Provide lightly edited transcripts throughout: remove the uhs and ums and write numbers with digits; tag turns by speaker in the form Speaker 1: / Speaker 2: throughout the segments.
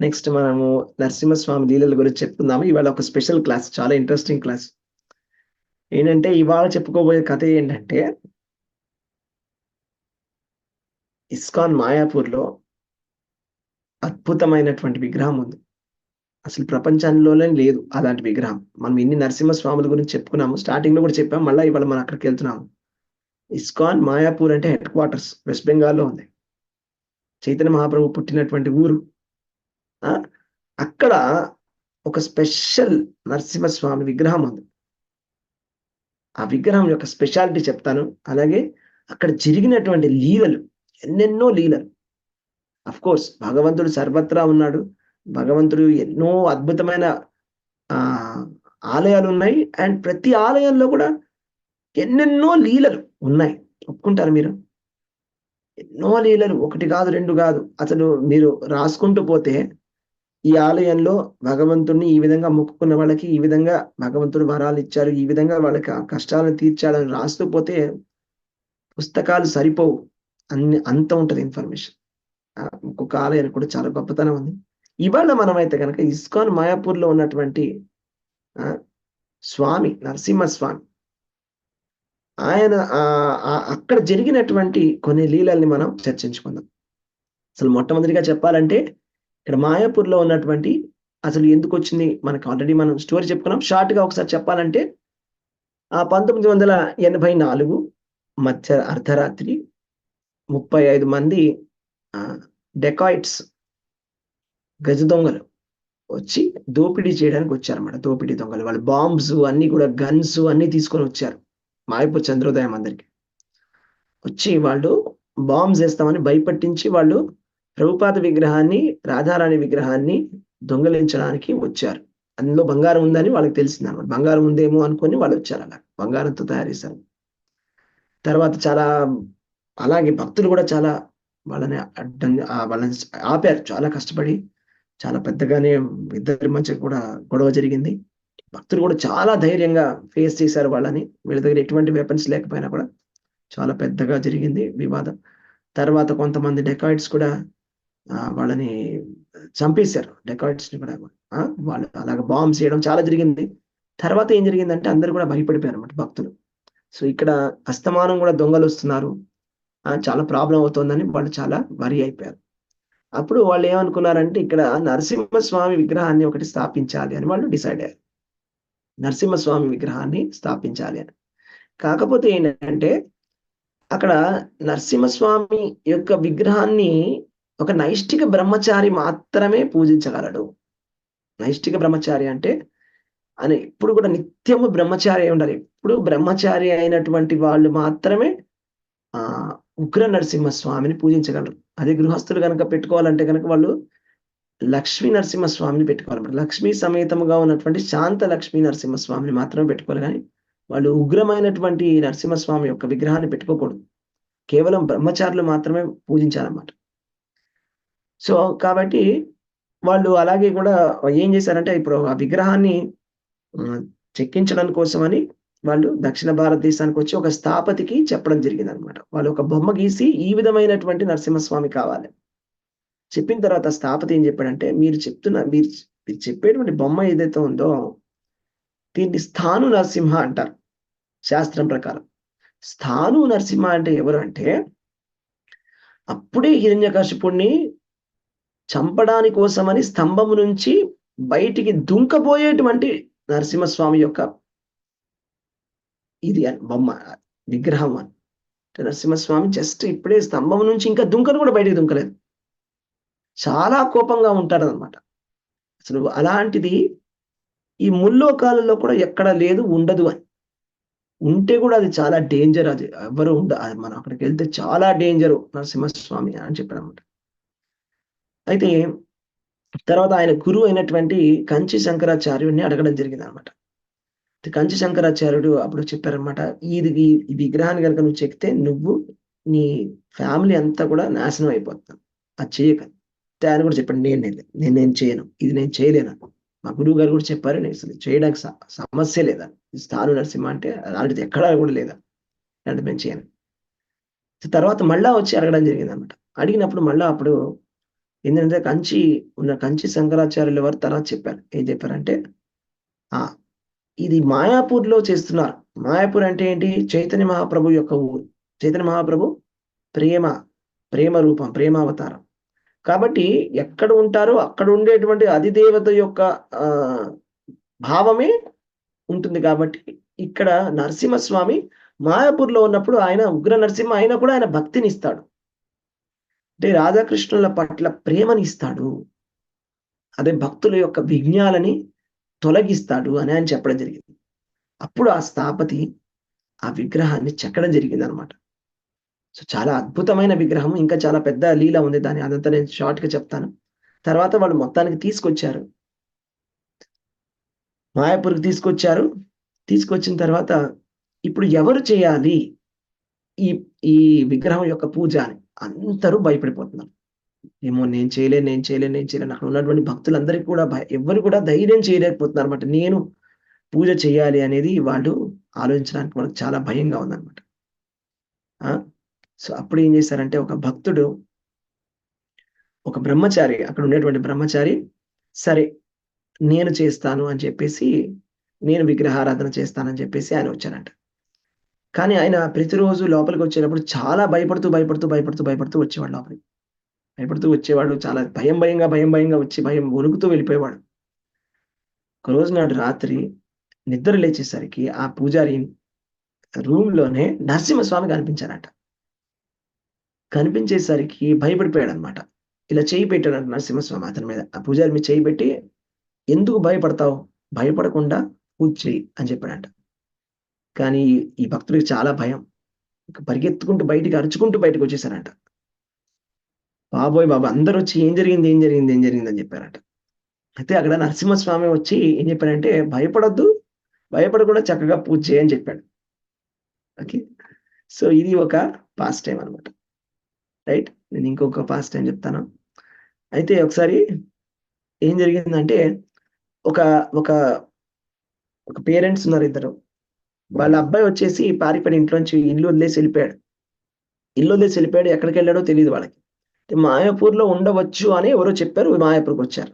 Speaker 1: Next మనము నరసింహస్వామి లీలల గురించి చెప్పుకుందాము. ఇవాళ ఒక స్పెషల్ క్లాస్, చాలా ఇంట్రెస్టింగ్ క్లాస్. ఏంటంటే ఇవాళ చెప్పుకోబోయే కథ ఏంటంటే, ఇస్కాన్ మాయాపూర్‌లో అద్భుతమైనటువంటి విగ్రహం ఉంది. అసలు ప్రపంచంలోనే లేదు అలాంటి విగ్రహం. మనం ఇన్ని నరసింహస్వాముల గురించి చెప్పుకున్నాము. స్టార్టింగ్‌లో కూడా చెప్పాం. మళ్ళా ఇవాళ మనం అక్కడికెళ్తున్నాము. ఇస్కాన్ మాయాపూర్ అంటే హెడ్ క్వార్టర్స్ వెస్ట్ బెంగాల్‌లో ఉంది. చైతన్య మహాప్రభు పుట్టినటువంటి ఊరు. ఆ! అక్కడ ఒక స్పెషల్ నరసింహస్వామి విగ్రహం ఉంది. ఆ విగ్రహం యొక్క స్పెషాలిటీ చెప్తాను. అలాగే అక్కడ జరిగినటువంటి లీలలు, ఎన్నెన్నో లీలలు. ఆఫ్‌కోర్స్ భగవంతుడు సర్వత్రా ఉన్నాడు. భగవంతుడు ఎన్నో అద్భుతమైన ఆహ్, ఆలయాలున్నాయి. అండ్ ప్రతి ఆలయంలో కూడా ఎన్నెన్నో లీలలు ఉన్నాయి. ఒప్పుకుంటారా మీరు? ఎన్నో లీలలు, ఒకటి కాదు, 2 కాదు. అసలు మీరు రాసుకుంటూ పోతే ఈ ఆలయంలో భగవంతుడిని ఈ విధంగా మొక్కుకున్న వాళ్ళకి ఈ విధంగా భగవంతుడు వరాలిచ్చారు. ఈ విధంగా వాళ్ళకి ఆ కష్టాలను తీర్చాడని రాస్తూ పోతే పుస్తకాలు సరిపోవు. అంత ఉంటది ఇన్ఫర్మేషన్. ఒక్కొక్క ఆలయానికి కూడా చాలా గొప్పతనం ఉంది. ఇవాళ మనమైతే గనక ఇస్కాన్ మాయాపూర్‌లో ఉన్నటువంటి ఆహ్, స్వామి నరసింహస్వామి ఆయన అక్కడ జరిగినటువంటి కొన్ని లీలల్ని మనం చర్చించుకుందాం. అసలు మొట్టమొదటిగా చెప్పాలంటే ఇక్కడ మాయాపూర్‌లో ఉన్నటువంటి అసలు ఎందుకొచ్చింది మనకు ఆల్రెడీ మనం స్టోరీ చెప్పుకున్నాం. షార్ట్‌గా ఒకసారి చెప్పాలంటే 1984 మధ్య అర్ధరాత్రి 35 మంది ఆహ్, డెకాయిట్స్, గజ దొంగలు వచ్చి దోపిడీ చేయడానికొచ్చారన్నమాట. దోపిడీ దొంగలు. వాళ్ళు బాంబ్స్ అన్నీ కూడా గన్స్ అన్నీ తీసుకొనొచ్చారు. మాయాపూర్ చంద్రోదయం అందరికి. వచ్చి వాళ్ళు బాంబ్స్ ఏస్తామని భయపట్టించి వాళ్ళు ప్రభుపాద విగ్రహాన్ని, రాధారాణి విగ్రహాన్ని దొంగిలించడానికి వచ్చారు. అందులో బంగారం ఉందని వాళ్ళకి తెలిసిందన్నమాట. బంగారం ఉందేమో అనుకోని వాళ్ళొచ్చారలా. బంగారంతో తయారు చేశారు. తర్వాత చాలా అలాగే భక్తులు గూడా చాలా వాళ్ళని వాళ్ళని ఆపారు. చాలా కష్టపడి, చాలా పెద్దగానే ఇద్దరి మధ్య కూడా గొడవ జరిగింది. భక్తులు గూడా చాలా ధైర్యంగా ఫేస్ చేశారు వాళ్ళని. వీళ్ళ దగ్గర ఎటువంటి వెపన్స్ లేకపోయినా కూడా చాలా పెద్దగా జరిగింది వివాదం. తర్వాత కొంతమంది డెకాయిట్స్ కూడా వాళ్ళని చంపేశారు. డెకాయిట్స్‌ని కూడా. ఆ! వాళ్ళు అలాగా బాంబ్స్ చేయడం చాలా జరిగింది. తర్వాత ఏం జరిగిందంటే అందరూ కూడా భయపడిపోయారన్నమాట భక్తులు. సో, ఇక్కడ అస్తమానం గూడా దొంగలొస్తున్నారు. చాలా ప్రాబ్లమ్ అవుతోందని వాళ్ళు చాలా వరీ అయిపోయారు. అప్పుడు వాళ్ళేమనుకున్నారంటే ఇక్కడ నరసింహస్వామి విగ్రహాన్ని ఒకటి స్థాపించాలి అని వాళ్ళు డిసైడ్ అయ్యారు. నరసింహస్వామి విగ్రహాన్ని స్థాపించాలి అని. కాకపోతే ఏంటంటే అక్కడ నరసింహస్వామి యొక్క విగ్రహాన్ని ఒక నైష్టిక బ్రహ్మచారి మాత్రమే పూజించగలడు. నైష్టిక బ్రహ్మచారి అంటే ఆయన ఎప్పుడు కూడా నిత్యము బ్రహ్మచారి అయి ఉండాలి. ఎప్పుడు బ్రహ్మచారి అయినటువంటి వాళ్ళు మాత్రమే ఆహ్, ఉగ్ర నరసింహస్వామిని పూజించగలరు. అదే గృహస్థులు గనక పెట్టుకోవాలంటే గనక వాళ్ళు లక్ష్మీ నరసింహస్వామిని పెట్టుకోవాలన్నమాట. లక్ష్మీ సమేతముగా ఉన్నటువంటి శాంత లక్ష్మీ నరసింహస్వామిని మాత్రమే పెట్టుకోవాలి గానీ, వాళ్ళు ఉగ్రమైనటువంటి నరసింహస్వామి యొక్క విగ్రహాన్ని పెట్టుకోకూడదు. కేవలం బ్రహ్మచారులు మాత్రమే పూజించాలన్నమాట. సో, కాబట్టి వాళ్ళు అలాగే గూడా ఏం జేశారంటే, ఇప్పుడు ఆ విగ్రహాన్ని హ్మ్, చెక్కించడం కోసమని వాళ్ళు దక్షిణ భారతదేశానికొచ్చి ఒక స్థాపతికి చెప్పడం జరిగిందనమాట. వాళ్ళు ఒక బొమ్మ గీసి ఈ విధమైనటువంటి నరసింహస్వామి కావాలి. చెప్పిన తర్వాత స్థాపతి ఏం జెప్పాడంటే, మీరు చెప్పేటువంటి బొమ్మ ఏదైతే ఉందో, దీన్ని స్థాణు నరసింహ అంటారు శాస్త్రం ప్రకారం. స్థాణు నరసింహ అంటే ఎవరు అంటే, అప్పుడే హిరణ్యకశిపుడిని చంపడాని కోసమని స్తంభం నుంచి బయటికి దుంకబోయేటువంటి నరసింహస్వామి యొక్క ఇది బొమ్మ, విగ్రహం అని. నరసింహస్వామి జస్ట్ ఇప్పుడే స్తంభం నుంచి ఇంకా దుంకను కూడా బయటికి దుంకలేదు. చాలా కోపంగా ఉంటాడనమాట. అసలు అలాంటిది ఈ ముల్లోకాలలో కూడా ఎక్కడ లేదు, ఉండదు అని. ఉంటే కూడా అది చాలా డేంజర్ అది. ఎవ్వరు అది మనం అక్కడికెళ్తే చాలా డేంజరు నరసింహస్వామి అని చెప్పాడనమాట. అయితే తర్వాత ఆయన గురువు అయినటువంటి కంచి శంకరాచార్యుడిని అడగడం జరిగిందనమాట. కంచి శంకరాచార్యుడు అప్పుడు చెప్పారనమాట. ఈ విగ్రహాన్ని గనుక నువ్వు చెక్కితే నీ ఫ్యామిలీ అంతా కూడా నాశనం అయిపోతుంది. అది చెయ్యకని. అయితే ఆయన కూడా చెప్పాడు. నేను చేయను. ఇది నేను చేయలేను. మా గురువుగారు కూడా చెప్పారు. నేను అసలు చేయడానికి సమస్య లేదని. స్థాను నరసింహ అంటే అలాంటిది ఎక్కడా కూడా లేదని. అలాంటిది నేను చేయను. తర్వాత మళ్ళా వచ్చి అడగడం జరిగిందనమాట. అడిగినప్పుడు మళ్ళా అప్పుడు ఏంటంటే కంచి శంకరాచార్యుల వారు తర్వాత చెప్పారు. ఏం చెప్పారంటే ఆ ఇది మాయాపూర్‌లో చేస్తున్నారు. మాయాపూర్ అంటే ఏంటి? చైతన్య మహాప్రభు యొక్క ఊరు. చైతన్య మహాప్రభు ప్రేమ, ప్రేమ రూపం, ప్రేమావతారం. కాబట్టి ఎక్కడ ఉంటారో అక్కడ ఉండేటువంటి అధిదేవత యొక్క ఆహ్, భావమే ఉంటుంది కాబట్టి ఇక్కడ నరసింహస్వామి మాయాపూర్‌లో ఉన్నప్పుడు ఆయన ఉగ్ర నరసింహ అయినా కూడా ఆయన భక్తినిస్తాడు. అంటే రాధాకృష్ణుల పట్ల ప్రేమనిస్తాడు. అదే భక్తుల యొక్క విఘ్నాలని తొలగిస్తాడు అని ఆయన చెప్పడం జరిగింది. అప్పుడు ఆ స్థాపతి ఆ విగ్రహాన్ని చెక్కడం జరిగిందనమాట. సో, చాలా అద్భుతమైన విగ్రహం. ఇంకా చాలా పెద్ద లీల ఉంది. అదంతా నేను షార్ట్‌గా చెప్తాను. తర్వాత వాళ్ళు మొత్తానికి తీసుకొచ్చారు. మాయాపూర్‌కి తీసుకొచ్చారు. తీసుకొచ్చిన తర్వాత ఇప్పుడు ఎవరు చేయాలి ఈ ఈ విగ్రహం యొక్క పూజ అని అందరూ భయపడిపోతున్నారు. ఏమో నేను చేయలేను. అక్కడ ఉన్నటువంటి భక్తులందరికి కూడా ఎవ్వరు కూడా ధైర్యం చేయలేకపోతున్నారన్నమాట. నేను పూజ చేయాలి అనేది వాళ్ళు ఆలోచించడానికి వాళ్ళకి చాలా భయంగా ఉందన్నమాట. ఆ! సో, అప్పుడు ఏం చేశారంటే ఒక భక్తుడు, ఒక బ్రహ్మచారి అక్కడ ఉండేటువంటి బ్రహ్మచారి, సరే నేను చేస్తాను అని చెప్పేసి, నేను విగ్రహారాధన చేస్తానని చెప్పేసి ఆయన వచ్చారంట. కానీ ఆయన ప్రతిరోజు లోపలికొచ్చేటప్పుడు చాలా భయపడుతూ వచ్చేవాడు లోపలికి. భయపడుతూ వచ్చేవాడు. చాలా భయంగా వచ్చి వణుకుతూ వెళ్ళిపోయేవాడు. ఒకరోజు నాడు రాత్రి నిద్ర లేచేసరికి ఆ పూజారి రూమ్‌లోనే నరసింహస్వామి కనిపించారంట. కనిపించేసరికి భయపడిపోయాడన్నమాట. ఇలా చెయ్యి పెట్టాడంట నరసింహస్వామి అతని మీద. ఆ పూజారి మీద చెయ్యి పెట్టి, "ఎందుకు భయపడతావు? భయపడకుండా పూజ చెయ్యి" అని చెప్పాడంట. కానీ ఈ భక్తుడికి చాలా భయం. ఇక పరిగెత్తుకుంటూ అరుచుకుంటూ బయటకొచ్చేసారంట. బాబోయ్! బాబు అందరొచ్చి ఏం జరిగింది అని చెప్పారట. అయితే అక్కడ నరసింహస్వామి వచ్చి ఏం చెప్పాడంటే, "భయపడొద్దు. భయపడకుండా చక్కగా పూజ చెయ్యి" అని చెప్పాడు. ఓకే. సో, ఇది ఒక పాస్ టైమ్ అన్నమాట. రైట్. నేను ఇంకొక పాస్ టైమ్ చెప్తాను. అయితే ఒకసారి ఏం జరిగిందంటే, ఒక ఒక ఒక పేరెంట్స్ ఉన్నారు ఇద్దరు. వాళ్ళ అబ్బాయి వచ్చేసి పారిపోయాడు ఇంట్లోంచి. ఇల్లు వదిలేసి ఎళ్ళిపోయాడు. ఎక్కడికెళ్ళాడో తెలీదు వాళ్ళకి. మాయాపూర్‌లో ఉండవచ్చు అని ఎవరో చెప్పారు. మాయాపూర్‌కొచ్చారు.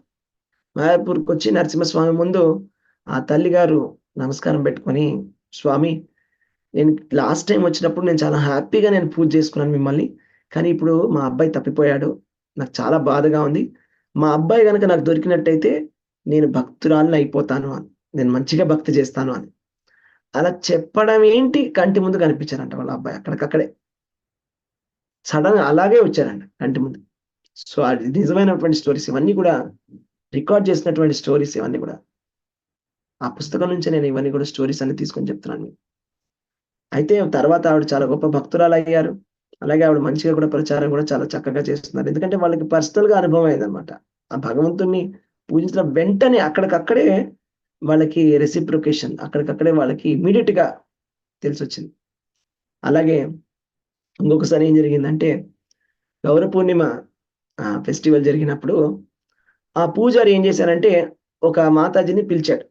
Speaker 1: మాయాపూర్‌కొచ్చి నరసింహస్వామి ముందు ఆ తల్లిగారు నమస్కారం పెట్టుకొని, "స్వామి, నేను లాస్ట్ టైమ్ వచ్చినప్పుడు నేను చాలా హ్యాపీగా నేను పూజ చేసుకున్నాను మిమ్మల్ని. కానీ ఇప్పుడు మా అబ్బాయి తప్పిపోయాడు. నాకు చాలా బాధగా ఉంది. మా అబ్బాయి గనక నాకు దొరికినట్టయితే నేను భక్తురాలిని అయిపోతాను" అని. "నేను మంచిగా భక్తి చేస్తాను" అని. అలా చెప్పడం ఏంటి కంటి ముందు కనిపించారంట వాళ్ళ అబ్బాయి అక్కడికక్కడే. సడెన్‌గా అలాగే వచ్చారంట కంటి ముందు. సో, అది నిజమైనటువంటి స్టోరీస్ ఇవన్నీ కూడా రికార్డ్ చేసినటువంటి స్టోరీస్ ఇవన్నీ కూడా. ఆ పుస్తకం నుంచే నేను ఇవన్నీ కూడా స్టోరీస్ అన్ని తీసుకొని చెప్తున్నాను మీకు. అయితే తర్వాత ఆవిడ చాలా గొప్ప భక్తురాలయ్యారు. అలాగే ఆవిడ మంచిగా కూడా ప్రచారం కూడా చాలా చక్కగా చేస్తున్నారు. ఎందుకంటే వాళ్ళకి పర్సనల్‌గా అనుభవం అయిందన్నమాట. ఆ భగవంతుడిని పూజించిన వెంటనే అక్కడికక్కడే వాళ్ళకి రెసిప్రొకేషన్ అక్కడికక్కడే వాళ్ళకి ఇమ్మీడియేట్‌గా తెలిసొచ్చింది. అలాగే ఇంకొకసారి ఏం జరిగిందంటే గౌర పూర్ణిమ ఫెస్టివల్ జరిగినప్పుడు ఆ పూజారి ఏం చేశారంటే ఒక మాతాజీని పిలిచాడు.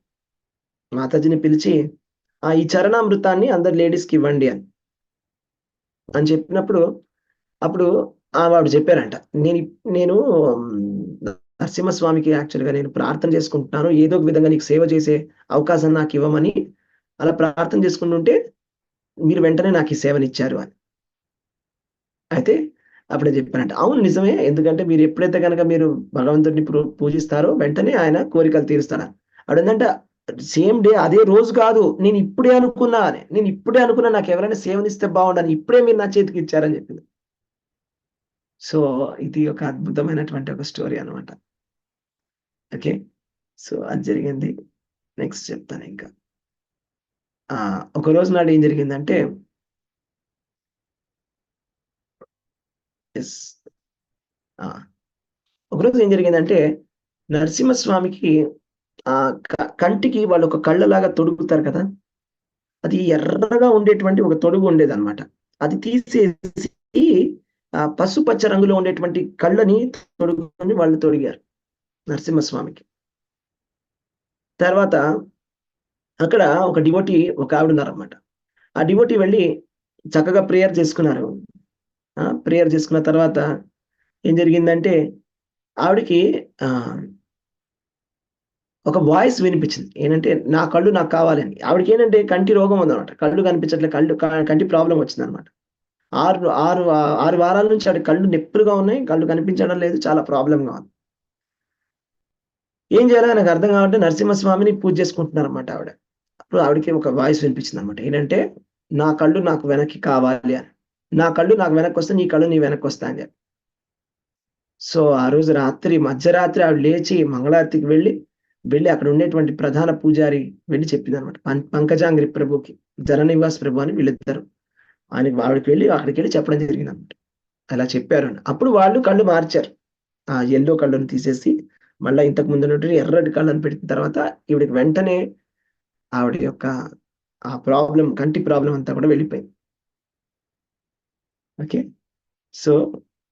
Speaker 1: మాతాజీని పిలిచి ఈ చరణామృతాన్ని అందరు లేడీస్‌కి ఇవ్వండి అని చెప్పినప్పుడు అప్పుడు ఆవిడ చెప్పారంట. నేను నరసింహస్వామికి యాక్చువల్‌గా నేను ప్రార్థన చేసుకుంటున్నాను. ఏదో ఒక విధంగా నీకు సేవ చేసే అవకాశం నాకివ్వమని అలా ప్రార్థన చేసుకుంటుంటే మీరు వెంటనే నాకు ఈ సేవనిచ్చారు అని. అయితే అప్పుడే చెప్పానంట. అవును నిజమే. ఎందుకంటే మీరు ఎప్పుడైతే గనక మీరు భగవంతుడిని పూజిస్తారో వెంటనే ఆయన కోరికలు తీరుస్తాడని. ఆవిడందంట సేమ్ డే అదే రోజు కాదు. నేను ఇప్పుడే అనుకున్నా నాకెవరైనా సేవనిస్తే బావుండని. ఇప్పుడే మీరు నా చేతికిచ్చారని చెప్పింది. సో, ఇది ఒక అద్భుతమైనటువంటి ఒక స్టోరీ అన్నమాట. ఓకే. సో, అది జరిగింది. నెక్స్ట్ చెప్తానింకా. ఒకరోజు నాడు ఏం జరిగిందంటే యెస్. ఆ! ఒకరోజు ఏం జరిగిందంటే నరసింహస్వామికి కంటికి వాళ్ళొక కళ్ళలాగా తొడుగుతారు కదా! అది ఎర్రగా ఉండేటువంటి ఒక తొడుగు ఉండేదన్నమాట. అది తీసేసి పసుపచ్చ రంగులో ఉండేటువంటి కళ్ళని తొడుగుని వాళ్ళు తొడిగారు నరసింహస్వామికి. తర్వాత అక్కడ ఒక డివోటీ ఒక ఆవిడున్నారన్నమాట. ఆ డివోటీ వెళ్లి చక్కగా ప్రేయర్ చేసుకున్నారు. ప్రేయర్ చేసుకున్న తర్వాత ఏం జరిగిందంటే ఆవిడకి ఒక వాయిస్ వినిపించింది. ఏంటంటే, నా కళ్ళు నాకు కావాలని. ఆవిడకి ఏంటంటే కంటి రోగం ఉందన్నమాట. కళ్ళు కనిపించట్లే. కంటి ప్రాబ్లమ్ వచ్చిందన్నమాట. 6 వారాల నుంచి ఆవిడ కళ్ళు నొప్పులుగా ఉన్నాయి. కళ్ళు కనిపించడం లేదు. చాలా ప్రాబ్లమ్‌గా ఉంది. ఏం చేయాలో నాకు అర్థం కావట్లే. నరసింహస్వామిని పూజ చేసుకుంటున్నారన్నమాట ఆవిడ. అప్పుడు ఆవిడకి ఒక వాయిస్ వినిపించిందన్నమాట. ఏంటంటే, నా కళ్ళు నాకు వెనక్కి కావాలి అని. నా కళ్ళు నాకు వెనక్కొస్తే, నీ కళ్ళు నీ వెనక్కొస్తాయి అని చెప్పి. సో, ఆ రోజు మధ్యరాత్రి ఆవిడ లేచి మంగళారతికి వెళ్ళి అక్కడ ఉండేటువంటి ప్రధాన పూజారి వెళ్లి చెప్పిందన్నమాట. పంకజాంగ్రి ప్రభుకి, జననివాస్ ప్రభు అని వీళ్ళిద్దరు. అక్కడికెళ్ళి చెప్పడం జరిగిందన్నమాట. అలా చెప్పారు అని. అప్పుడు వాళ్ళు కళ్ళు మార్చారు. ఆ యెల్లో కళ్ళను తీసేసి మళ్ళా ఇంతకు ముందు ఉన్నటువంటి ఎర్రటి కళ్ళను పెట్టిన తర్వాత ఈవిడకి వెంటనే ఆవిడ యొక్క కంటి ప్రాబ్లమ్ అంతా కూడా వెళ్ళిపోయింది. ఓకే. సో,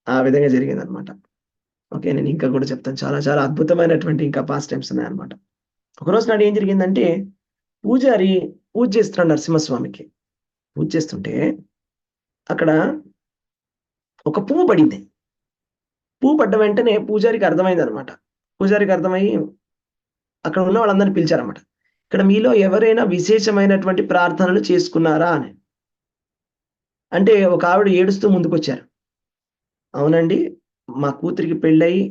Speaker 1: ఆ విధంగా జరిగిందన్నమాట. ఓకే. నేను ఇంకా కూడా చెప్తాను. చాలా చాలా అద్భుతమైనటువంటి ఇంకా పాస్ట్ టైమ్స్ ఉన్నాయన్నమాట. ఒకరోజు నాడు ఏం జరిగిందంటే, పూజారి పూజ చేస్తున్నాడు నరసింహస్వామికి. పూజ చేస్తుంటే అక్కడ ఒక పువ్వు పడింది. పువ్వు పడ్డ వెంటనే పూజారికి అర్థమైందన్నమాట. పూజారికి అర్థమయ్యి అక్కడ ఉన్న వాళ్ళందరిని పిలిచారన్నమాట. ఇక్కడ మీలో ఎవరైనా విశేషమైనటువంటి ప్రార్థనలు చేసుకున్నారా అని. అంటే ఒక ఆవిడ ఏడుస్తూ ముందుకొచ్చారు. అవునండి. మా కూతురికి పెళ్ళయి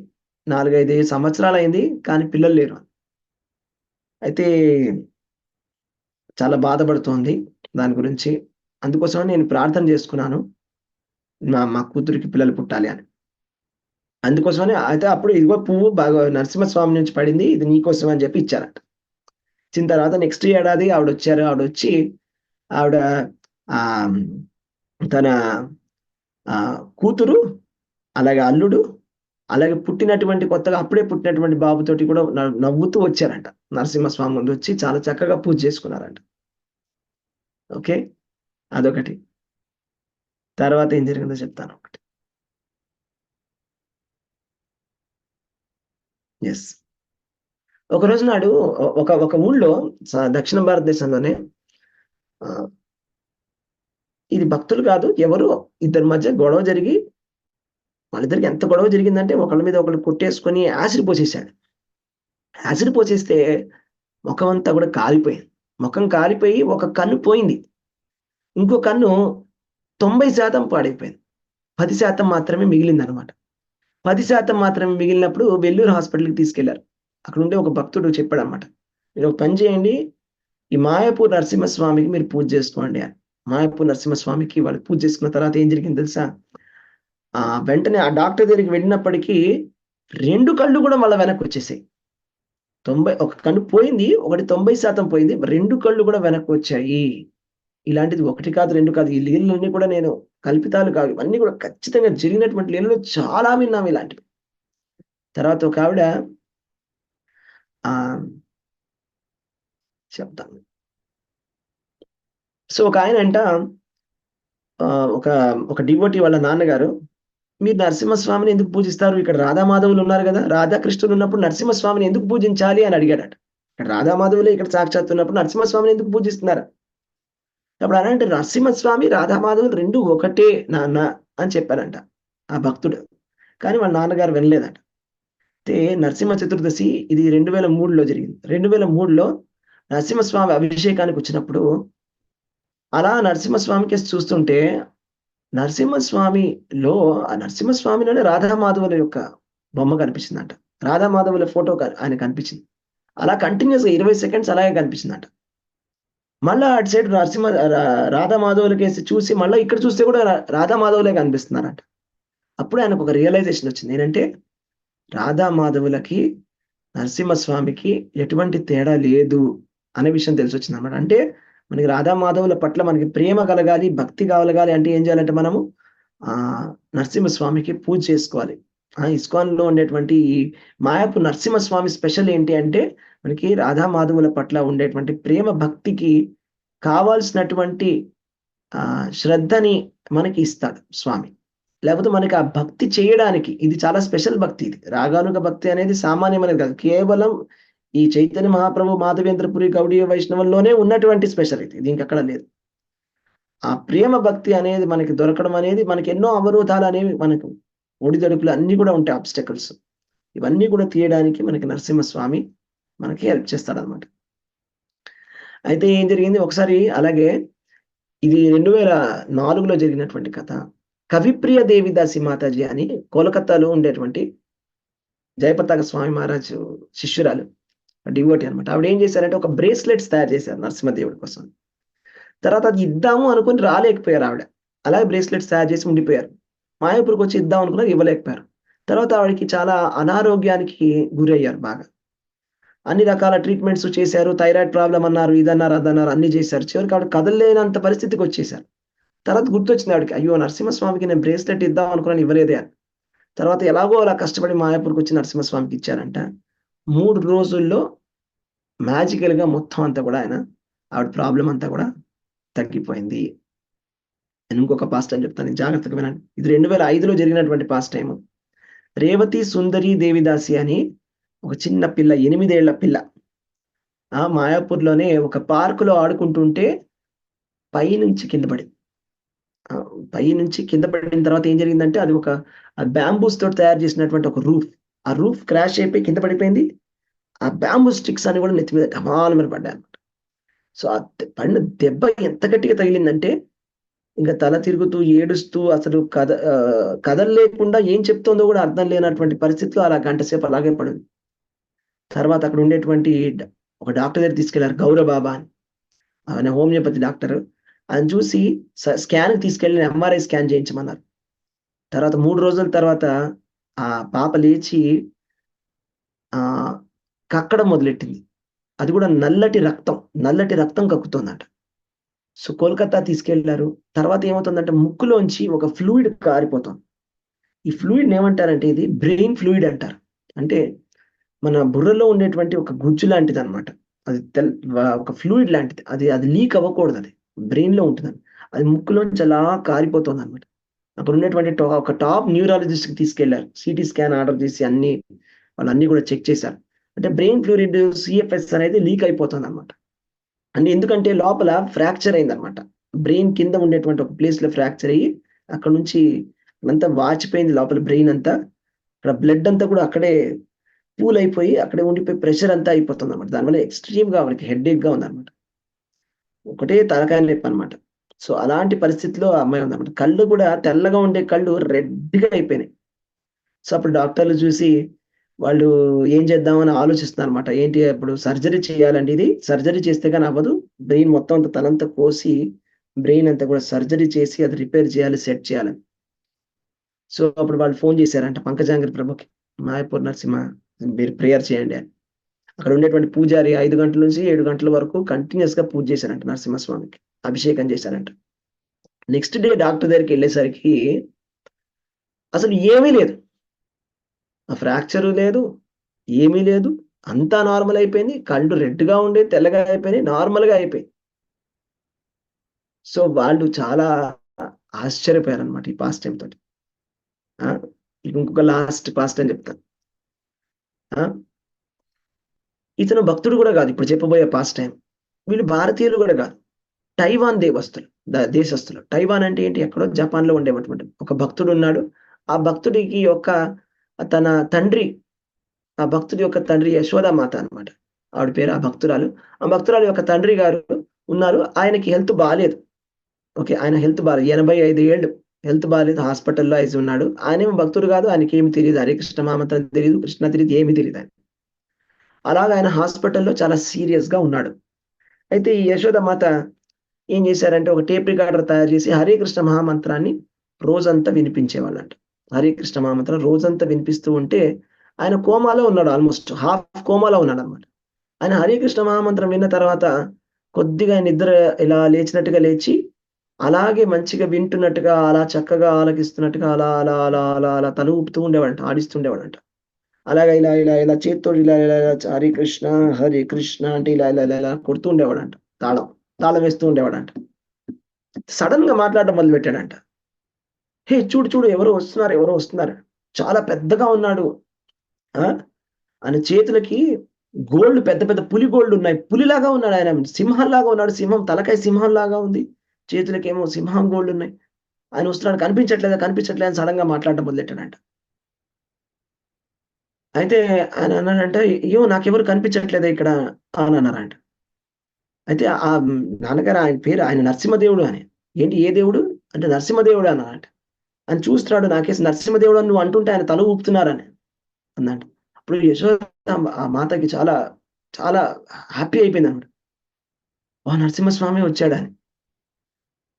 Speaker 1: 4, 5 సంవత్సరాలయింది. కానీ పిల్లలు లేరు. అయితే చాలా బాధపడుతోంది దాని గురించి. అందుకోసమని నేను ప్రార్థన చేసుకున్నాను. మా కూతురికి పిల్లలు పుట్టాలి అని. అందుకోసమని అయితే అప్పుడు ఇదిగో పువ్వు నరసింహస్వామి నుంచి పడింది. ఇది నీకోసం అని చెప్పి ఇచ్చారంట. ఇచ్చిన తర్వాత నెక్స్ట్ ఏడాది ఆవిడొచ్చారు. ఆవిడ ఆహ్, తన కూతురు, అలాగే అల్లుడు, అలాగే కొత్తగా అప్పుడే పుట్టినటువంటి బాబుతోటి కూడా నవ్వుతూ వచ్చారంట. నరసింహస్వామి ముందొచ్చి చాలా చక్కగా పూజ చేసుకున్నారంట. ఓకే. అదొకటి. తర్వాత ఏం జరిగిందో చెప్తాను ఒకటి. యెస్. ఒకరోజు నాడు ఒక ఊళ్ళో దక్షిణ భారతదేశంలోనే ఆహ్, ఇది భక్తులు కాదు. ఎవరో ఇద్దరి మధ్య గొడవ జరిగి వాళ్ళిద్దరికి ఎంత గొడవ జరిగిందంటే ఒకళ్ళ మీద ఒకళ్ళు కొట్టేసుకొని యాసిడ్ పోసేసాడు. యాసిడ్ పోసేస్తే మొఖమంతా కూడా కాలిపోయింది. మొఖం కాలిపోయి ఒక కన్ను పోయింది. ఇంకో కన్ను 90% పాడైపోయింది. 10% మాత్రమే మిగిలిందనమాట. 10% మాత్రమే మిగిలినప్పుడు వెల్లూరు హాస్పిటల్‌కి తీసుకెళ్లారు. అక్కడుండే ఒక భక్తుడు చెప్పాడన్నమాట. "మీరు ఒక పని చేయండి. ఈ మాయాపూర్ నరసింహస్వామికి మీరు పూజ చేసుకోండి" అని. మాయాపూర్ నరసింహస్వామికి వాళ్ళు పూజ చేసుకున్న తర్వాత ఏం జరిగిందో తెలుసా? వెంటనే ఆ డాక్టర్ దగ్గరికి వెళ్ళినప్పటికీ 2 కళ్ళు కూడా మళ్ళా వెనక్కొచ్చేసాయి. ఒక కన్ను పోయింది. ఒకటి 90% పోయింది. 2 కళ్ళు కూడా వెనక్కొచ్చాయి. ఇలాంటిది 1 కాదు, 2 కాదు. ఈ లీలలన్నీ కూడా నేను కల్పితాలు కావు. ఇవన్నీ కూడా ఖచ్చితంగా జరిగినటువంటి లీలలు చాలా విన్నాం ఇలాంటివి. తర్వాత ఒకావిడ ఆహ్, చెప్తాను. సో, ఒకాయనంట ఒక ఒక డివోటీ వాళ్ళ నాన్నగారు, "మీరు నరసింహస్వామిని ఎందుకు పూజిస్తారు? ఇక్కడ రాధామాధవులున్నారు గదా! రాధాకృష్ణులున్నప్పుడు నరసింహస్వామిని ఎందుకు పూజించాలి?" అని అడిగాడట. ఇక్కడ రాధామాధవులే ఇక్కడ సాక్షాత్తు ఉన్నప్పుడు నరసింహస్వామిని ఎందుకు పూజిస్తున్నారు? అప్పుడు ఆయనంటే నరసింహస్వామి, రాధామాధవులు 2 ఒకటే నాన్న అని చెప్పారంట ఆ భక్తుడు. కానీ వాళ్ళ నాన్నగారు వినలేదట. అయితే నరసింహ చతుర్దశి ఇది 2003లో జరిగింది. 2003లో నరసింహస్వామి అభిషేకానికొచ్చినప్పుడు అలా నరసింహస్వామికేసి చూస్తుంటే నరసింహస్వామిలో ఆ నరసింహస్వామిలోనే రాధామాధవుల యొక్క బొమ్మ కనిపించిందంట. రాధామాధవుల ఫోటో ఆయనకు కనిపించింది. అలా కంటిన్యూయస్‌గా 20 సెకండ్స్ అలాగే కనిపించిందంట. మళ్ళా అటు సైడ్ రాధామాధవులకేసి చూసి మళ్ళా ఇక్కడ చూస్తే కూడా రాధామాధవులే కనిపిస్తున్నారంట. అప్పుడే ఆయనకొక రియలైజేషన్ వచ్చింది. ఏంటంటే రాధామాధవులకి, నరసింహస్వామికి ఎటువంటి తేడా లేదు అనే విషయం తెలిసొచ్చిందన్నమాట. అంటే మనకి రాధామాధవుల పట్ల మనకి ప్రేమ కలగాలి, భక్తి కలగాలి అంటే ఏం చేయాలంటే మనము నరసింహస్వామికి పూజ చేసుకోవాలి. ఇస్కాన్‌లో ఉండేటువంటి ఈ మాయాపూర్ నరసింహస్వామి స్పెషల్ ఏంటి అంటే మనకి రాధామాధవుల పట్ల ఉండేటువంటి ప్రేమ, భక్తికి కావాల్సినటువంటి శ్రద్ధని మనకి ఇస్తాడు స్వామి. లేకపోతే మనకి ఆ భక్తి చేయడానికి ఇది చాలా స్పెషల్ భక్తి ఇది. రాగానుగ భక్తి అనేది సామాన్యమైనది కాదు. కేవలం ఈ చైతన్య మహాప్రభు, మాధవేంద్రపురి, గౌడీయ వైష్ణవంలోనే ఉన్నటువంటి స్పెషల్ ఇది. ఇది ఇంకెక్కడ లేదు. ఆ ప్రేమ భక్తి అనేది మనకి దొరకడం అనేది మనకి ఎన్నో అవరోధాలనేవి మనకు ఒడిదుడుకులు అన్నీ కూడా ఉంటాయి ఆబ్‌స్టాకిల్స్. ఇవన్నీ కూడా తీయడానికి మనకి నరసింహస్వామి మనకి హెల్ప్ చేస్తాడనమాట. అయితే ఏం జరిగింది ఒకసారి అలాగే ఇది 2004లో జరిగినటువంటి కథ. కవిప్రియ దేవిదాసి మాతాజీ అని కోలకత్తాలో ఉండేటువంటి జయపతాక స్వామి మహారాజ్ శిష్యురాలు, డివోటీ అనమాట. ఆవిడ ఏం చేశారంటే ఒక బ్రేస్లెట్స్ తయారు చేశారు నరసింహదేవుడి కోసం. తర్వాత అది ఇద్దాము అనుకుని రాలేకపోయారు ఆవిడ. అలాగే బ్రేస్లెట్స్ తయారు చేసి ఉండిపోయారు. మాయాపూర్కి వచ్చి ఇద్దాం అనుకున్నారు, ఇవ్వలేకపోయారు. తర్వాత ఆవిడకి చాలా అనారోగ్యానికి గురయ్యారు బాగా. అన్ని రకాల ట్రీట్మెంట్స్ చేశారు. థైరాయిడ్ ప్రాబ్లమ్ అన్నారు, ఇదన్నారు, అదన్నారు, అన్ని చేశారు. చివరికి ఆవిడ కదలలేనంత పరిస్థితికి వచ్చేసారు. తర్వాత గుర్తొచ్చింది ఆవిడకి, అయ్యో నరసింహస్వామికి నేను బ్రేస్లెట్ ఇద్దాం అనుకున్నాను, ఇవ్వలేదే అని. తర్వాత ఎలాగో అలా కష్టపడి మాయాపూర్కి వచ్చి నరసింహస్వామికి ఇచ్చారంట. 3 రోజుల్లో మ్యాజికల్ గా మొత్తం అంతా కూడా ఆవిడ ప్రాబ్లం అంతా కూడా తగ్గిపోయింది. నేను ఇంకొక పాస్ట్ టైం చెప్తాను, జాగ్రత్తగా వినండి. ఇది 2005లో జరిగినటువంటి పాస్ట్ టైం. రేవతి సుందరి దేవిదాసి అని ఒక చిన్న పిల్ల, 8 ఏళ్ల పిల్ల, మాయాపూర్లోనే ఒక పార్కులో ఆడుకుంటుంటే పైనుంచి కింద పడింది. పైనుంచి కింద పడిన తర్వాత ఏం జరిగిందంటే అది ఒక బ్యాంబూస్ తోటి తయారు చేసినటువంటి ఒక రూఫ్. ఆ రూఫ్ క్రాష్ అయిపోయి కింద పడిపోయింది. ఆ బ్యాంబూ స్టిక్స్ అని కూడా నెత్తి మీద ఢమాల మీద పడ్డాయి అనమాట. సో ఆ పడిన దెబ్బ ఎంత గట్టిగా తగిలిందంటే ఇంకా తల తిరుగుతూ ఏడుస్తూ అసలు కదలలేకుండా ఏం చెప్తుందో కూడా అర్థం లేనటువంటి పరిస్థితిలో అలా గంట సేపు అలాగే పడింది. తర్వాత అక్కడ ఉండేటువంటి ఒక డాక్టర్ దగ్గర తీసుకెళ్లారు, గౌరవ బాబా అని. ఆయన హోమియోపతి డాక్టర్. ఆయన చూసి స్కాన్ తీసుకెళ్ళి ఎంఆర్ఐ స్కాన్ చేయించమన్నారు. తర్వాత 3 రోజుల తర్వాత ఆ పాప లేచి కక్కడం మొదలెట్టింది. అది కూడా నల్లటి రక్తం కక్కుతుందట. సో కోల్కతా తీసుకెళ్లారు. తర్వాత ఏమవుతుందంటే ముక్కులోంచి ఒక ఫ్లూయిడ్ కారిపోతుంది. ఈ ఫ్లూయిడ్ ఏమంటారంటే ఇది బ్రెయిన్ ఫ్లూయిడ్ అంటారు. అంటే మన బుర్రలో ఉండేటువంటి ఒక గుజ్జు లాంటిది అనమాట. అది ఒక ఫ్లూయిడ్ లాంటిది. అది లీక్ అవ్వకూడదు, అది బ్రెయిన్ లో ఉంటుందని. అది ముక్కులోంచి అలా కారిపోతుంది అనమాట. అక్కడ ఉన్నటువంటి ఒక టాప్ న్యూరాలజిస్ట్ కి తీసుకెళ్లారు. సిటీ స్కాన్ ఆర్డర్ చేసి వాళ్ళన్నీ కూడా చెక్ చేశారు. అంటే బ్రెయిన్ ఫ్లూయిడ్ సిఎఫ్ఎస్ అనేది లీక్ అయిపోతుంది అనమాట. అంటే ఎందుకంటే లోపల ఫ్రాక్చర్ అయిందనమాట. బ్రెయిన్ కింద ఉండేటువంటి ఒక ప్లేస్ లో ఫ్రాక్చర్ అయ్యి అక్కడ నుంచి అంతా వాచిపోయింది లోపల బ్రెయిన్ అంతా. అక్కడ బ్లడ్ అంతా కూడా అక్కడే పూల్ అయిపోయి అక్కడే ఉండిపోయి ప్రెషర్ అంతా అయిపోతుంది అనమాట. దానివల్ల ఎక్స్ట్రీమ్ గా వాళ్ళకి హెడ్ఏక్ గా ఉందన్నమాట. ఒకటే తలకాయ నొప్పి అనమాట. సో అలాంటి పరిస్థితిలో ఆ అమ్మాయి ఉందన్నమాట. కళ్ళు కూడా తెల్లగా ఉండే కళ్ళు రెడ్ గా అయిపోయినాయి. సో అప్పుడు డాక్టర్లు చూసి వాళ్ళు ఏం చేద్దామని ఆలోచిస్తున్నారు అనమాట. ఏంటి ఇప్పుడు సర్జరీ చేయాలండి, ఇది సర్జరీ చేస్తే కానీ అవ్వదు. బ్రెయిన్ మొత్తం అంతా తలంతా కోసి బ్రెయిన్ అంతా కూడా సర్జరీ చేసి అది రిపేర్ చేయాలి, సెట్ చేయాలని. సో అప్పుడు వాళ్ళు ఫోన్ చేశారంట పంకజాంగ్రి ప్రభుకి, మాయపూర్ నరసింహ మీరు ప్రేయర్ చేయండి అని. అక్కడ ఉండేటువంటి పూజారి 5 గంటల నుంచి 7 గంటల వరకు కంటిన్యూస్ గా పూజ చేశారంట నరసింహస్వామికి, అభిషేకం చేశారంట. నెక్స్ట్ డే డాక్టర్ దగ్గరికి వెళ్ళేసరికి అసలు ఏమీ లేదు, ఆ ఫ్రాక్చరు లేదు, ఏమీ లేదు, అంతా నార్మల్ అయిపోయింది. కళ్ళు రెడ్ గా ఉండే తెల్లగా అయిపోయినాయి, నార్మల్ గా అయిపోయింది. సో వాళ్ళు చాలా ఆశ్చర్యపోయారు అనమాట ఈ పాస్ట్ టైం తోటి. ఇంకొక లాస్ట్ పాస్ట్ టైం చెప్తాను. ఇతను భక్తుడు కూడా కాదు ఇప్పుడు చెప్పబోయే పాస్ట్ టైం. వీళ్ళు భారతీయులు కూడా కాదు, టైవాన్ దేశస్తులు. టైవాన్ అంటే ఏంటి, ఎక్కడో జపాన్ లో ఉండేటువంటి ఒక భక్తుడు ఉన్నాడు. ఆ భక్తుడికి తన తండ్రి, ఆ భక్తుడి యొక్క తండ్రి యశోదామాత అనమాట ఆవిడ పేరు. ఆ భక్తురాలు యొక్క తండ్రి గారు ఉన్నారు. ఆయనకి హెల్త్ బాగాలేదు. ఓకే, ఆయన హెల్త్ బాగాలేదు, 85 ఏళ్ళు హెల్త్ బాగాలేదు, హాస్పిటల్లో ఐసి ఉన్నాడు. ఆయనేమో భక్తుడు కాదు, ఆయనకి ఏమి తెలియదు, హరే కృష్ణ మహామంత్రం తెలియదు, కృష్ణ తెలియదు, ఏమి తెలియదు ఆయన. అలాగా ఆయన హాస్పిటల్లో చాలా సీరియస్ గా ఉన్నాడు. అయితే ఈ యశోదమాత ఏం చేశారంటే ఒక టేప్ రికార్డర్ తయారు చేసి హరే కృష్ణ మహామంత్రాన్ని రోజంతా వినిపించేవాళ్ళంట. హరే కృష్ణ మహామంత్రం రోజంతా వినిపిస్తూ ఉంటే ఆయన కోమాలో ఉన్నాడు, ఆల్మోస్ట్ హాఫ్ కోమాలో ఉన్నాడు అనమాట. ఆయన హరే కృష్ణ మహామంత్రం విన్న తర్వాత కొద్దిగా నిద్ర ఇలా లేచినట్టుగా లేచి అలాగే మంచిగా వింటున్నట్టుగా అలా చక్కగా ఆలకిస్తున్నట్టుగా అలా అలా అలా అలా అలా తల ఊపుతూ ఉండేవాడంట, ఆడిస్తుండేవాడంట. అలాగా ఇలా ఇలా ఇలా చేత్తో ఇలా ఇలా హరే కృష్ణ అంటే ఇలా ఇలా ఇలా ఇలా కొడుతూ ఉండేవాడంట, తాళం వేస్తూ ఉండేవాడంట. సడన్ గా మాట్లాడడం మొదలు పెట్టాడంట. హే చూడు చూడు ఎవరో వస్తున్నారు, చాలా పెద్దగా ఉన్నాడు. ఆయన చేతులకి గోల్డ్, పెద్ద పెద్ద పులి గోల్డ్ ఉన్నాయి, పులిలాగా ఉన్నాడు ఆయన, సింహంలాగా ఉన్నాడు, సింహం తలకాయ సింహం లాగా ఉంది, చేతులకి ఏమో సింహం గోల్డ్ ఉన్నాయి. ఆయన వస్తున్నాడు, కనిపించట్లేదు అని సడన్ గా మాట్లాడడం మొదలెట్టాడంట. అయితే ఆయన అన్నాడంట, "అయ్యో! నాకెవరు కనిపించట్లేదే ఇక్కడ" అని అన్నారంట. అయితే నాన్నగారు ఆయన పేరు ఆయన నరసింహదేవుడు అని. ఏంటి ఏ దేవుడు? అంటే నరసింహదేవుడు అన్నారంట. ఆయన చూస్తున్నాడు నాకేసి నరసింహదేవుడు అని నువ్వు అంటుంటే ఆయన తల ఊపుతున్నారని అందంట. అప్పుడు యశోద ఆ మాతకి చాలా, చాలా హ్యాపీ అయిపోయిందన్నమాట. ఓహ్! నరసింహస్వామి వచ్చాడని.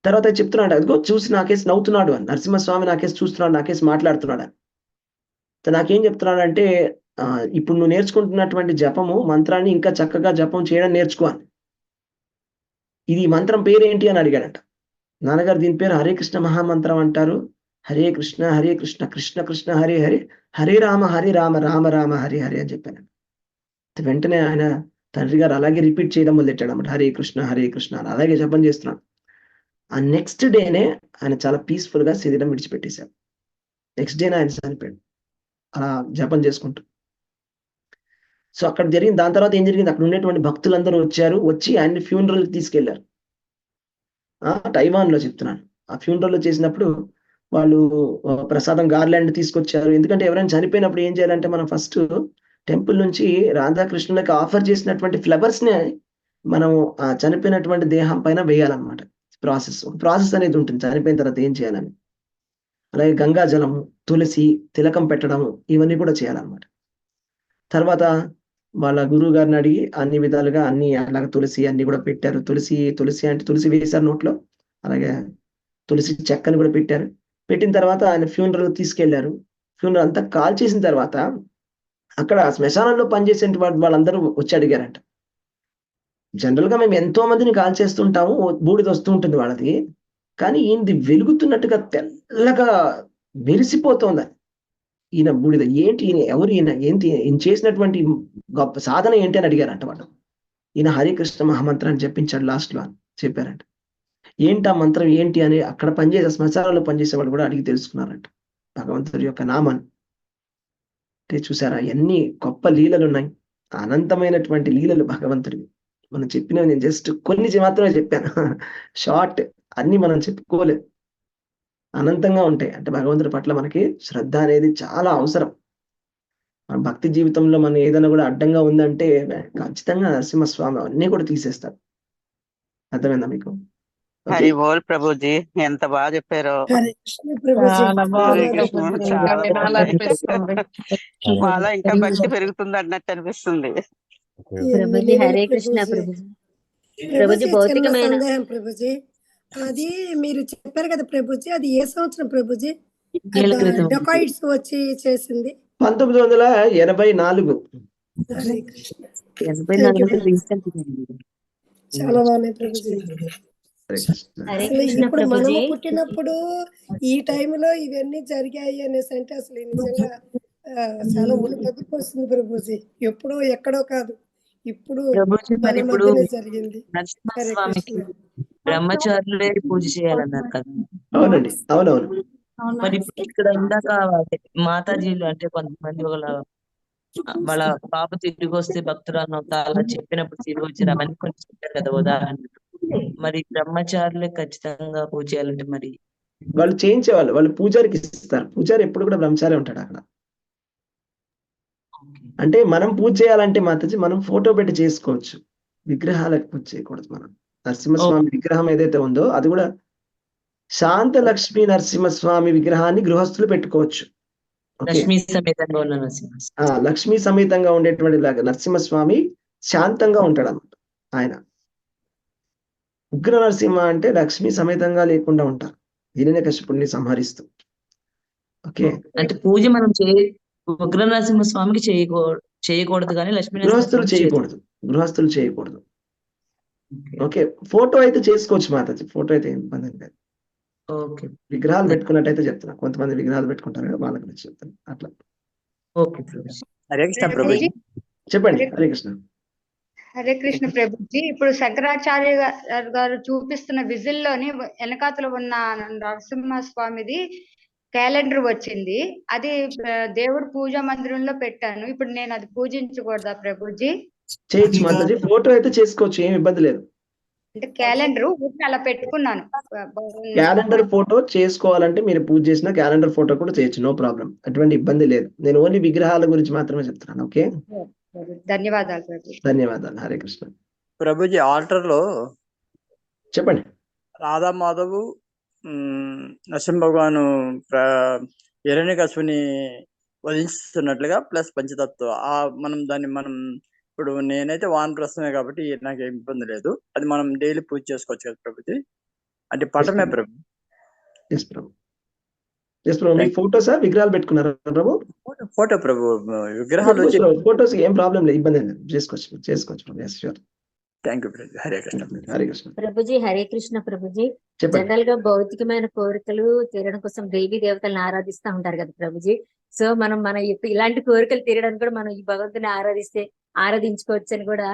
Speaker 1: తర్వాత చెప్తున్నాడు, "అదిగో చూసి నాకేసి నవ్వుతున్నాడు" అని. నరసింహస్వామి నాకేసి చూస్తున్నాడు, నాకేసి మాట్లాడుతున్నాడని. నాకేం చెప్తున్నాడంటే ఇప్పుడు నువ్వు నేర్చుకుంటున్నటువంటి జపము, మంత్రాన్ని ఇంకా చక్కగా జపం చేయడం నేర్చుకో అని. ఇది ఈ మంత్రం పేరేంటి అని అడిగాడంట. నాన్నగారు దీని పేరు హరే కృష్ణ మహామంత్రం అంటారు. హరే కృష్ణ, హరే కృష్ణ, కృష్ణ కృష్ణ హరే హరే, హరే రామ, హరే రామ, రామ రామ హరే హరే అని చెప్పానండి. వెంటనే ఆయన తండ్రి గారు అలాగే రిపీట్ చేయడం మొదలెట్టాడన్నమాట. హరే కృష్ణ, హరే కృష్ణ అని అలాగే జపం చేస్తున్నాడు. ఆ నెక్స్ట్ డేనే ఆయన చాలా పీస్‌ఫుల్‌గా శరీరం విడిచిపెట్టేసారు. నెక్స్ట్ డేనే ఆయన చనిపోయాడు. అలా జపం చేసుకుంటూ. సో, అక్కడ జరిగింది. దాని తర్వాత ఏం జరిగింది? అక్కడ ఉండేటువంటి భక్తులందరూ వచ్చారు. వచ్చి ఆయన్ని ఫ్యూనరల్‌కి తీసుకెళ్లారు. తైవాన్‌లో చెప్తున్నాను. ఆ ఫ్యూనరల్‌లో చేసినప్పుడు వాళ్ళు ప్రసాదం గార్లాండ్ తీసుకొచ్చారు. ఎందుకంటే ఎవరైనా చనిపోయినప్పుడు ఏం చేయాలంటే మనం ఫస్టు టెంపుల్ నుంచి రాధాకృష్ణులకి ఆఫర్ చేసినటువంటి ఫ్లవర్స్‌ని మనం చనిపోయినటువంటి దేహం పైన వేయాలన్నమాట. ప్రాసెస్. ఒక ప్రాసెస్ అనేది ఉంటుంది. చనిపోయిన తర్వాత ఏం చేయాలని. అలాగే గంగా జలము, తులసి, తిలకం పెట్టడము ఇవన్నీ కూడా చేయాలన్నమాట. తర్వాత వాళ్ళ గురువు గారిని అడిగి అన్ని విధాలుగా అన్ని అలాగా తులసి అన్నీ కూడా పెట్టారు. తులసి అంటే తులసి వేశారు నోట్లో. అలాగే తులసి చెక్కని కూడా పెట్టారు. పెట్టిన తర్వాత ఆయన ఫ్యూనరల్ తీసుకెళ్లారు. ఫ్యూనరల్ అంతా కాల్చేసిన తర్వాత అక్కడ శ్మశానంలో పనిచేసేటువంటి వాళ్ళందరూ వచ్చి అడిగారంట. జనరల్‌గా మేము ఎంతో మందిని కాల్చేస్తుంటాము. బూడిదొస్తూ ఉంటుంది వాళ్ళది. కానీ ఈయనది వెలుగుతున్నట్టుగా తెల్లగా మెరిసిపోతోందని. ఈయన బూడిద. ఏంటి ఈయన? ఎవరు ఈయన? ఏంటి ఈయన చేసినటువంటి గొప్ప సాధన ఏంటి అని అడిగారంట వాళ్ళు. ఈయన హరికృష్ణ మహామంత్రాన్ని జపించాడు లాస్ట్‌లో అని చెప్పారంట. ఏంటి ఆ మంత్రం ఏంటి అని అక్కడ పనిచేసే శ్మశానంలో పనిచేసేవాళ్ళు కూడా అడిగి తెలుసుకున్నారంట. భగవంతుడి యొక్క నామాన్ని. అంటే చూసారా ఎన్ని గొప్ప లీలలున్నాయి. అనంతమైనటువంటి లీలలు భగవంతుడివి. మనం చెప్పినవి నేను జస్ట్ కొన్ని మాత్రమే చెప్పాను. షార్ట్ అన్నీ మనం చెప్పుకోలేం. అనంతంగా ఉంటాయి. అంటే భగవంతుడి పట్ల మనకి శ్రద్ధ అనేది చాలా అవసరం. మన భక్తి జీవితంలో మనం ఏదైనా కూడా అడ్డంగా ఉందంటే ఖచ్చితంగా నరసింహస్వామి అన్నీ కూడా తీసేస్తాడు. అర్థమైందా మీకు? ఓకే.
Speaker 2: హరి బోల్ ప్రభుజీ, ఎంత బాగా చెప్పారో.
Speaker 3: హరే కృష్ణ ప్రభుజీ.
Speaker 4: చాలా బాగుంది
Speaker 2: కృష్ణ
Speaker 4: ప్రభుజీ. ఇంకా
Speaker 2: చాలా
Speaker 4: వినాలనిపిస్తుంది.
Speaker 2: మాలో ఇంకా భక్తి పెరుగుతుంది అన్నట్టు అనిపిస్తుంది.
Speaker 5: ప్రభుజీ హరే కృష్ణ ప్రభుజీ. ప్రభుజీ
Speaker 3: చిన్న
Speaker 5: భౌతికమైన
Speaker 3: సందేహం ప్రభుజీ. అది మీరు చెప్పారు కదా ప్రభుజీ, అది ఏ సంవత్సరం ప్రభుజీ?
Speaker 4: ఏళ్ళ క్రితం.
Speaker 3: డొకాయిట్స్ వచ్చి చేసింది
Speaker 1: 1984.
Speaker 3: హరే కృష్ణ.
Speaker 4: 84 రీసెంట్
Speaker 3: చాలా బాగున్నాయి ప్రభుజీ.
Speaker 1: హరే కృష్ణ.
Speaker 5: హరే
Speaker 3: అసలు
Speaker 5: కృష్ణ
Speaker 3: ఇప్పుడు
Speaker 5: ప్రభుజీ.
Speaker 3: మనము పుట్టినప్పుడు ఈ టైంలో ఇవన్నీ జరిగాయి అనేసి అంటే అసలు నిజంగా చాలా దగ్గరకు వస్తుంది ప్రభుజీ. ఎప్పుడో ఎక్కడో కాదు, ఇప్పుడు
Speaker 4: ప్రభుజీ
Speaker 3: మన
Speaker 4: మరి ఇప్పుడు
Speaker 3: మధ్యనే జరిగింది. హరే
Speaker 4: నరసింహస్వామికి
Speaker 3: కృష్ణ.
Speaker 4: బ్రహ్మచారులే పూజ చేయాలన్నారు కదా.
Speaker 1: అవునండి. అవునవును.
Speaker 4: మరి ఇప్పుడు ఇక్కడ ఇందాక మాతాజీలు అంటే కొంతమంది వాళ్ళ పాప తిరిగి వస్తే భక్తురాలను అలా చెప్పినప్పుడు తిరిగి వచ్చారు అవన్నీ కొంచెం చెప్పారు కదా ఉదాహరణ. మరి బ్రహ్మచారులే ఖచ్చితంగా పూజ చేయాలంటే మరి
Speaker 1: వాళ్ళు చేయించేవాళ్ళు. వాళ్ళు పూజారికి ఇస్తారు. పూజారి ఎప్పుడు కూడా బ్రహ్మచారి ఉంటాడు అక్కడ. అంటే మనం పూజ చేయాలంటే మాతాజీ మనం ఫోటో పెట్టి చేసుకోవచ్చు. విగ్రహాలకు పూజ చేయకూడదు మనం. నరసింహస్వామి విగ్రహం ఏదైతే ఉందో అది కూడా శాంత లక్ష్మీ నరసింహస్వామి విగ్రహాన్ని గృహస్థులు పెట్టుకోవచ్చు. ఓకే.
Speaker 4: లక్ష్మీ సమేతంగా ఉన్న నరసింహ.
Speaker 1: లక్ష్మీ సమేతంగా ఉండేటువంటి నరసింహస్వామి శాంతంగా ఉంటాడన్నమాట ఆయన. ఉగ్ర నరసింహ అంటే లక్ష్మీ సమేతంగా లేకుండా ఉంటారు. హిరణ్యకశిపుడిని సంహరిస్తూ. ఓకే.
Speaker 4: అంటే పూజ మనం ఉగ్ర నరసింహ స్వామికి చేయకూడదు కానీ లక్ష్మీ
Speaker 1: గృహస్థులు చేయకూడదు. గృహస్థులు చేయకూడదు. ఓకే. ఫోటో అయితే చేసుకోవచ్చు మాతాజీ. ఫోటో అయితే ఏం ఇబ్బంది లేదు.
Speaker 4: ఓకే.
Speaker 1: విగ్రహాలు పెట్టుకున్నట్టయితే చెప్తున్నా. కొంతమంది విగ్రహాలు పెట్టుకుంటారు కదా వాళ్ళ గురించి చెప్తాను అట్లా.
Speaker 4: ఓకే ప్రభుజీ.
Speaker 2: హరే కృష్ణ ప్రభుజీ.
Speaker 1: చెప్పండి. హరే కృష్ణ.
Speaker 6: హరే కృష్ణ ప్రభుజీ. ఇప్పుడు శంకరాచార్య గారు చూపిస్తున్న విజిల్లోని వెనకాతల ఉన్న నరసింహస్వామిది క్యాలెండర్ వచ్చింది. అది దేవుడు పూజా మందిరంలో పెట్టాను. ఇప్పుడు నేను అది పూజించకూడదా ప్రభుజీ?
Speaker 1: చేయొచ్చు మాతాజీ. ఫోటో అయితే చేసుకోవచ్చు. ఏం ఇబ్బంది లేదు.
Speaker 6: అంటే క్యాలెండర్ ఊరికే అలా పెట్టుకున్నాను.
Speaker 1: క్యాలెండర్ ఫోటో చేసుకోవాలంటే మీరు పూజ చేసిన క్యాలెండర్ ఫోటో కూడా చేయొచ్చు, నో ప్రాబ్లం, అటువంటి ఇబ్బంది లేదు. నేను ఓన్లీ విగ్రహాల గురించి మాత్రమే చెప్తున్నాను. ఓకే,
Speaker 6: ధన్యవాదాలు ప్రభు.
Speaker 1: ధన్యవాదాలు. హరే కృష్ణ.
Speaker 7: ప్రభుజీ ఆల్టర్ లో
Speaker 1: చెప్పండి.
Speaker 7: రాధా మాధవు నరసింహ భగవాను హిరణ్యకశిపుని వధిస్తున్నట్లుగా ప్లస్ పంచతత్వ మనం దాన్ని ఇప్పుడు నేనైతే వానప్రస్థమే కాబట్టి నాకు ఏం ఇబ్బంది లేదు. అది మనం డైలీ పూజ చేసుకోవచ్చు కదా ప్రభుజీ, అంటే పటమే ప్రభు.
Speaker 1: ఎస్ ప్రభు, ఎస్ ప్రభు. మీ ఫోటోసా విగ్రహాలు పెట్టుకున్నారా ప్రభు?
Speaker 7: ఫోటో ప్రభు, విగ్రహాలు వచ్చి
Speaker 1: ఫోటోస్ ఏం ప్రాబ్లం లేదు, ఇబ్బంది లేదు, చేసుకోవచ్చు ప్రభు. Yes sure.
Speaker 7: థ్యాంక్ యూ ప్రభు. హరే కృష్ణ.
Speaker 1: హరే కృష్ణ.
Speaker 5: ప్రభుజీ హరే కృష్ణ ప్రభుజీ.
Speaker 1: చెప్పండి.
Speaker 5: జనరల్ గా భౌతికమైన కోరికలు తీరడం కోసం దేవీ దేవతలను ఆరాధిస్తూ ఉంటారు కదా ప్రభుజీ. సో మనం ఇలాంటి కోరికలు తీరడానికి కూడా మనం ఈ భగవంతుని ఆరాధించుకోవచ్చు అని కూడా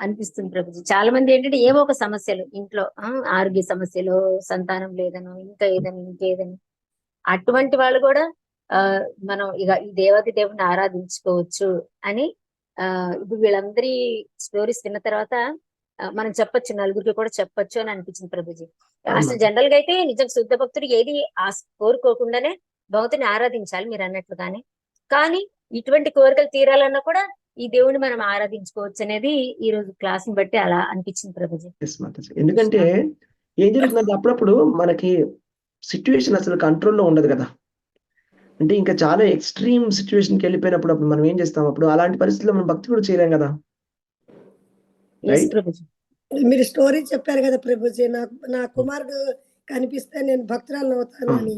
Speaker 5: అనిపిస్తుంది ప్రభుజీ. చాలా మంది ఏంటంటే ఏవో ఒక సమస్యలు ఇంట్లో, ఆరోగ్య సమస్యలు, సంతానం లేదను, ఇంకేదని అటువంటి వాళ్ళు కూడా మనం ఇక ఈ దేవాది దేవుని ఆరాధించుకోవచ్చు అని ఇప్పుడు వీళ్ళందరి స్టోరీస్ విన్న తర్వాత మనం చెప్పొచ్చు, నలుగురికి కూడా చెప్పొచ్చు అని అనిపించింది ప్రభుజీ. అసలు జనరల్ గా అయితే నిజంగా శుద్ధ భక్తుడు ఏది కోరుకోకుండానే భగవంతుని ఆరాధించాలి మీరు అన్నట్లుగానే. కానీ ఇటువంటి కోరికలు తీరాలన్నా కూడా ఈ దేవుని మనం ఆరాధించుకోవచ్చు అనేది ఈ రోజు క్లాస్ ని బట్టి అలా అనిపించింది ప్రభుజీ.
Speaker 1: ఎందుకంటే ఏం జరుగుతుందంటే అప్పుడప్పుడు మనకి సిచ్యువేషన్ అసలు కంట్రోల్లో ఉండదు కదా. అంటే ఇంకా చాలా ఎక్స్ట్రీమ్ సిచ్యువేషన్కి వెళ్ళిపోయినప్పుడు అప్పుడు మనం ఏం చేస్తాం, అప్పుడు అలాంటి పరిస్థితుల్లో మనం భక్తి కూడా చేయలేం కదా.
Speaker 3: మీరు స్టోరీ చెప్పారు కదా ప్రభుజీ, నా కుమారుడు కనిపిస్తే నేను భక్తురాలను అవుతాను అని.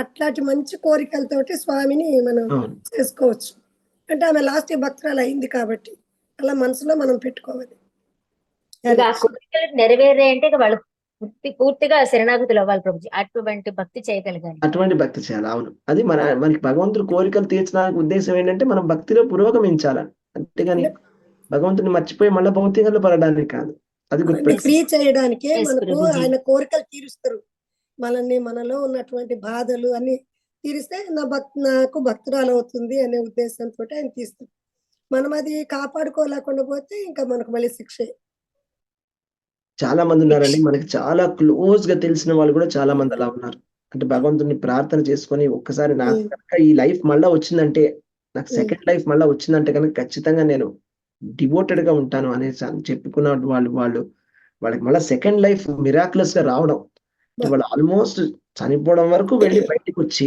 Speaker 3: అట్లాంటి మంచి కోరికలతోటి స్వామిని మనం చేసుకోవచ్చు. అంటే ఆమె లాస్ట్ భక్తురాలు అయింది కాబట్టి అలా మనసులో మనం పెట్టుకోవాలి.
Speaker 5: నెరవేరే అంటే వాళ్ళు పూర్తిగా శరణాగతులు అవ్వాలి ప్రభుజీ. అటువంటి భక్తి చేయగలగాలి,
Speaker 1: అటువంటి భక్తి చేయాలి. అవును, అది మనకి భగవంతుడు కోరికలు తీర్చడానికి ఉద్దేశం ఏంటంటే మనం భక్తిలో పురోగమించాలని, అంతేగాని భగవంతుని మర్చిపోయి మళ్ళీ భౌతికంలో పడడానికి కాదు. అది
Speaker 3: ఫ్రీ చేయడానికే మనకు ఆయన కోరికలు తీరుస్తారు. మనలో ఉన్నటువంటి బాధలు అన్ని తీరిస్తే నాకు భక్తురాలు అవుతుంది అనే ఉద్దేశంతో ఆయన తీస్తారు. మనం అది కాపాడుకోలేకుండా పోతే ఇంకా మనకు మళ్ళీ శిక్షే.
Speaker 1: చాలా మంది ఉన్నారండి, మనకి చాలా క్లోజ్ గా తెలిసిన వాళ్ళు కూడా చాలా మంది అలా ఉన్నారు. అంటే భగవంతుని ప్రార్థన చేసుకొని ఒక్కసారి నాకు కనుక ఈ లైఫ్ మళ్ళా వచ్చిందంటే, నాకు సెకండ్ లైఫ్ మళ్ళా వచ్చిందంటే కనుక ఖచ్చితంగా నేను డివోటెడ్ గా ఉంటాను అనేసి చెప్పుకున్న వాళ్ళకి మళ్ళీ సెకండ్ లైఫ్ మిరాక్యులస్ గా రావడం, వాళ్ళు ఆల్మోస్ట్ చనిపోవడం వరకు వెళ్ళి బయటకు వచ్చి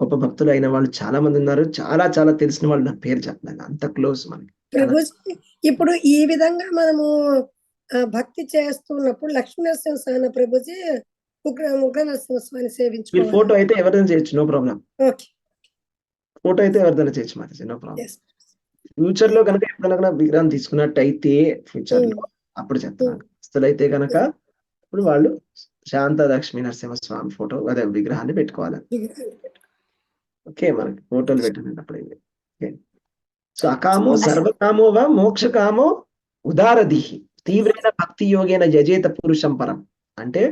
Speaker 1: గొప్ప భక్తులు అయిన వాళ్ళు చాలా మంది ఉన్నారు. చాలా చాలా తెలిసిన వాళ్ళు, నా పేరు చెప్పలేదు, అంత క్లోజ్ మనకి.
Speaker 3: ఇప్పుడు ఈ విధంగా మనము భక్తి చేస్తున్నప్పుడు లక్ష్మీ నరసింహ ప్రభుజీ ఉగ్ర నరసింహస్వామిని సేవించుకోవాలి.
Speaker 1: మీరు ఫోటో అయితే ఎవరిదైనా చేయొచ్చు, నో ప్రాబ్లం. ఫోటో అయితే ఎవరిదైనా చేయొచ్చు మాతాజీ, నో ప్రాబ్లం. ఫ్యూచర్ లో కనుక ఎప్పుడైనా విగ్రహం తీసుకున్నట్టయితే ఫ్యూచర్ లో అప్పుడు చెప్తాను. అసలు అయితే కనుక ఇప్పుడు వాళ్ళు శాంత లక్ష్మీ నరసింహస్వామి ఫోటో అదే విగ్రహాన్ని పెట్టుకోవాలి. ఓకే, మనకి ఫోటోలు పెట్టినప్పుడు ఓకే. సో అకామో సర్వకామో వా మోక్షకామో ఉదారదిహి తీవ్రైన భక్తి యోగేన యజేత పురుషం పరం. అంటే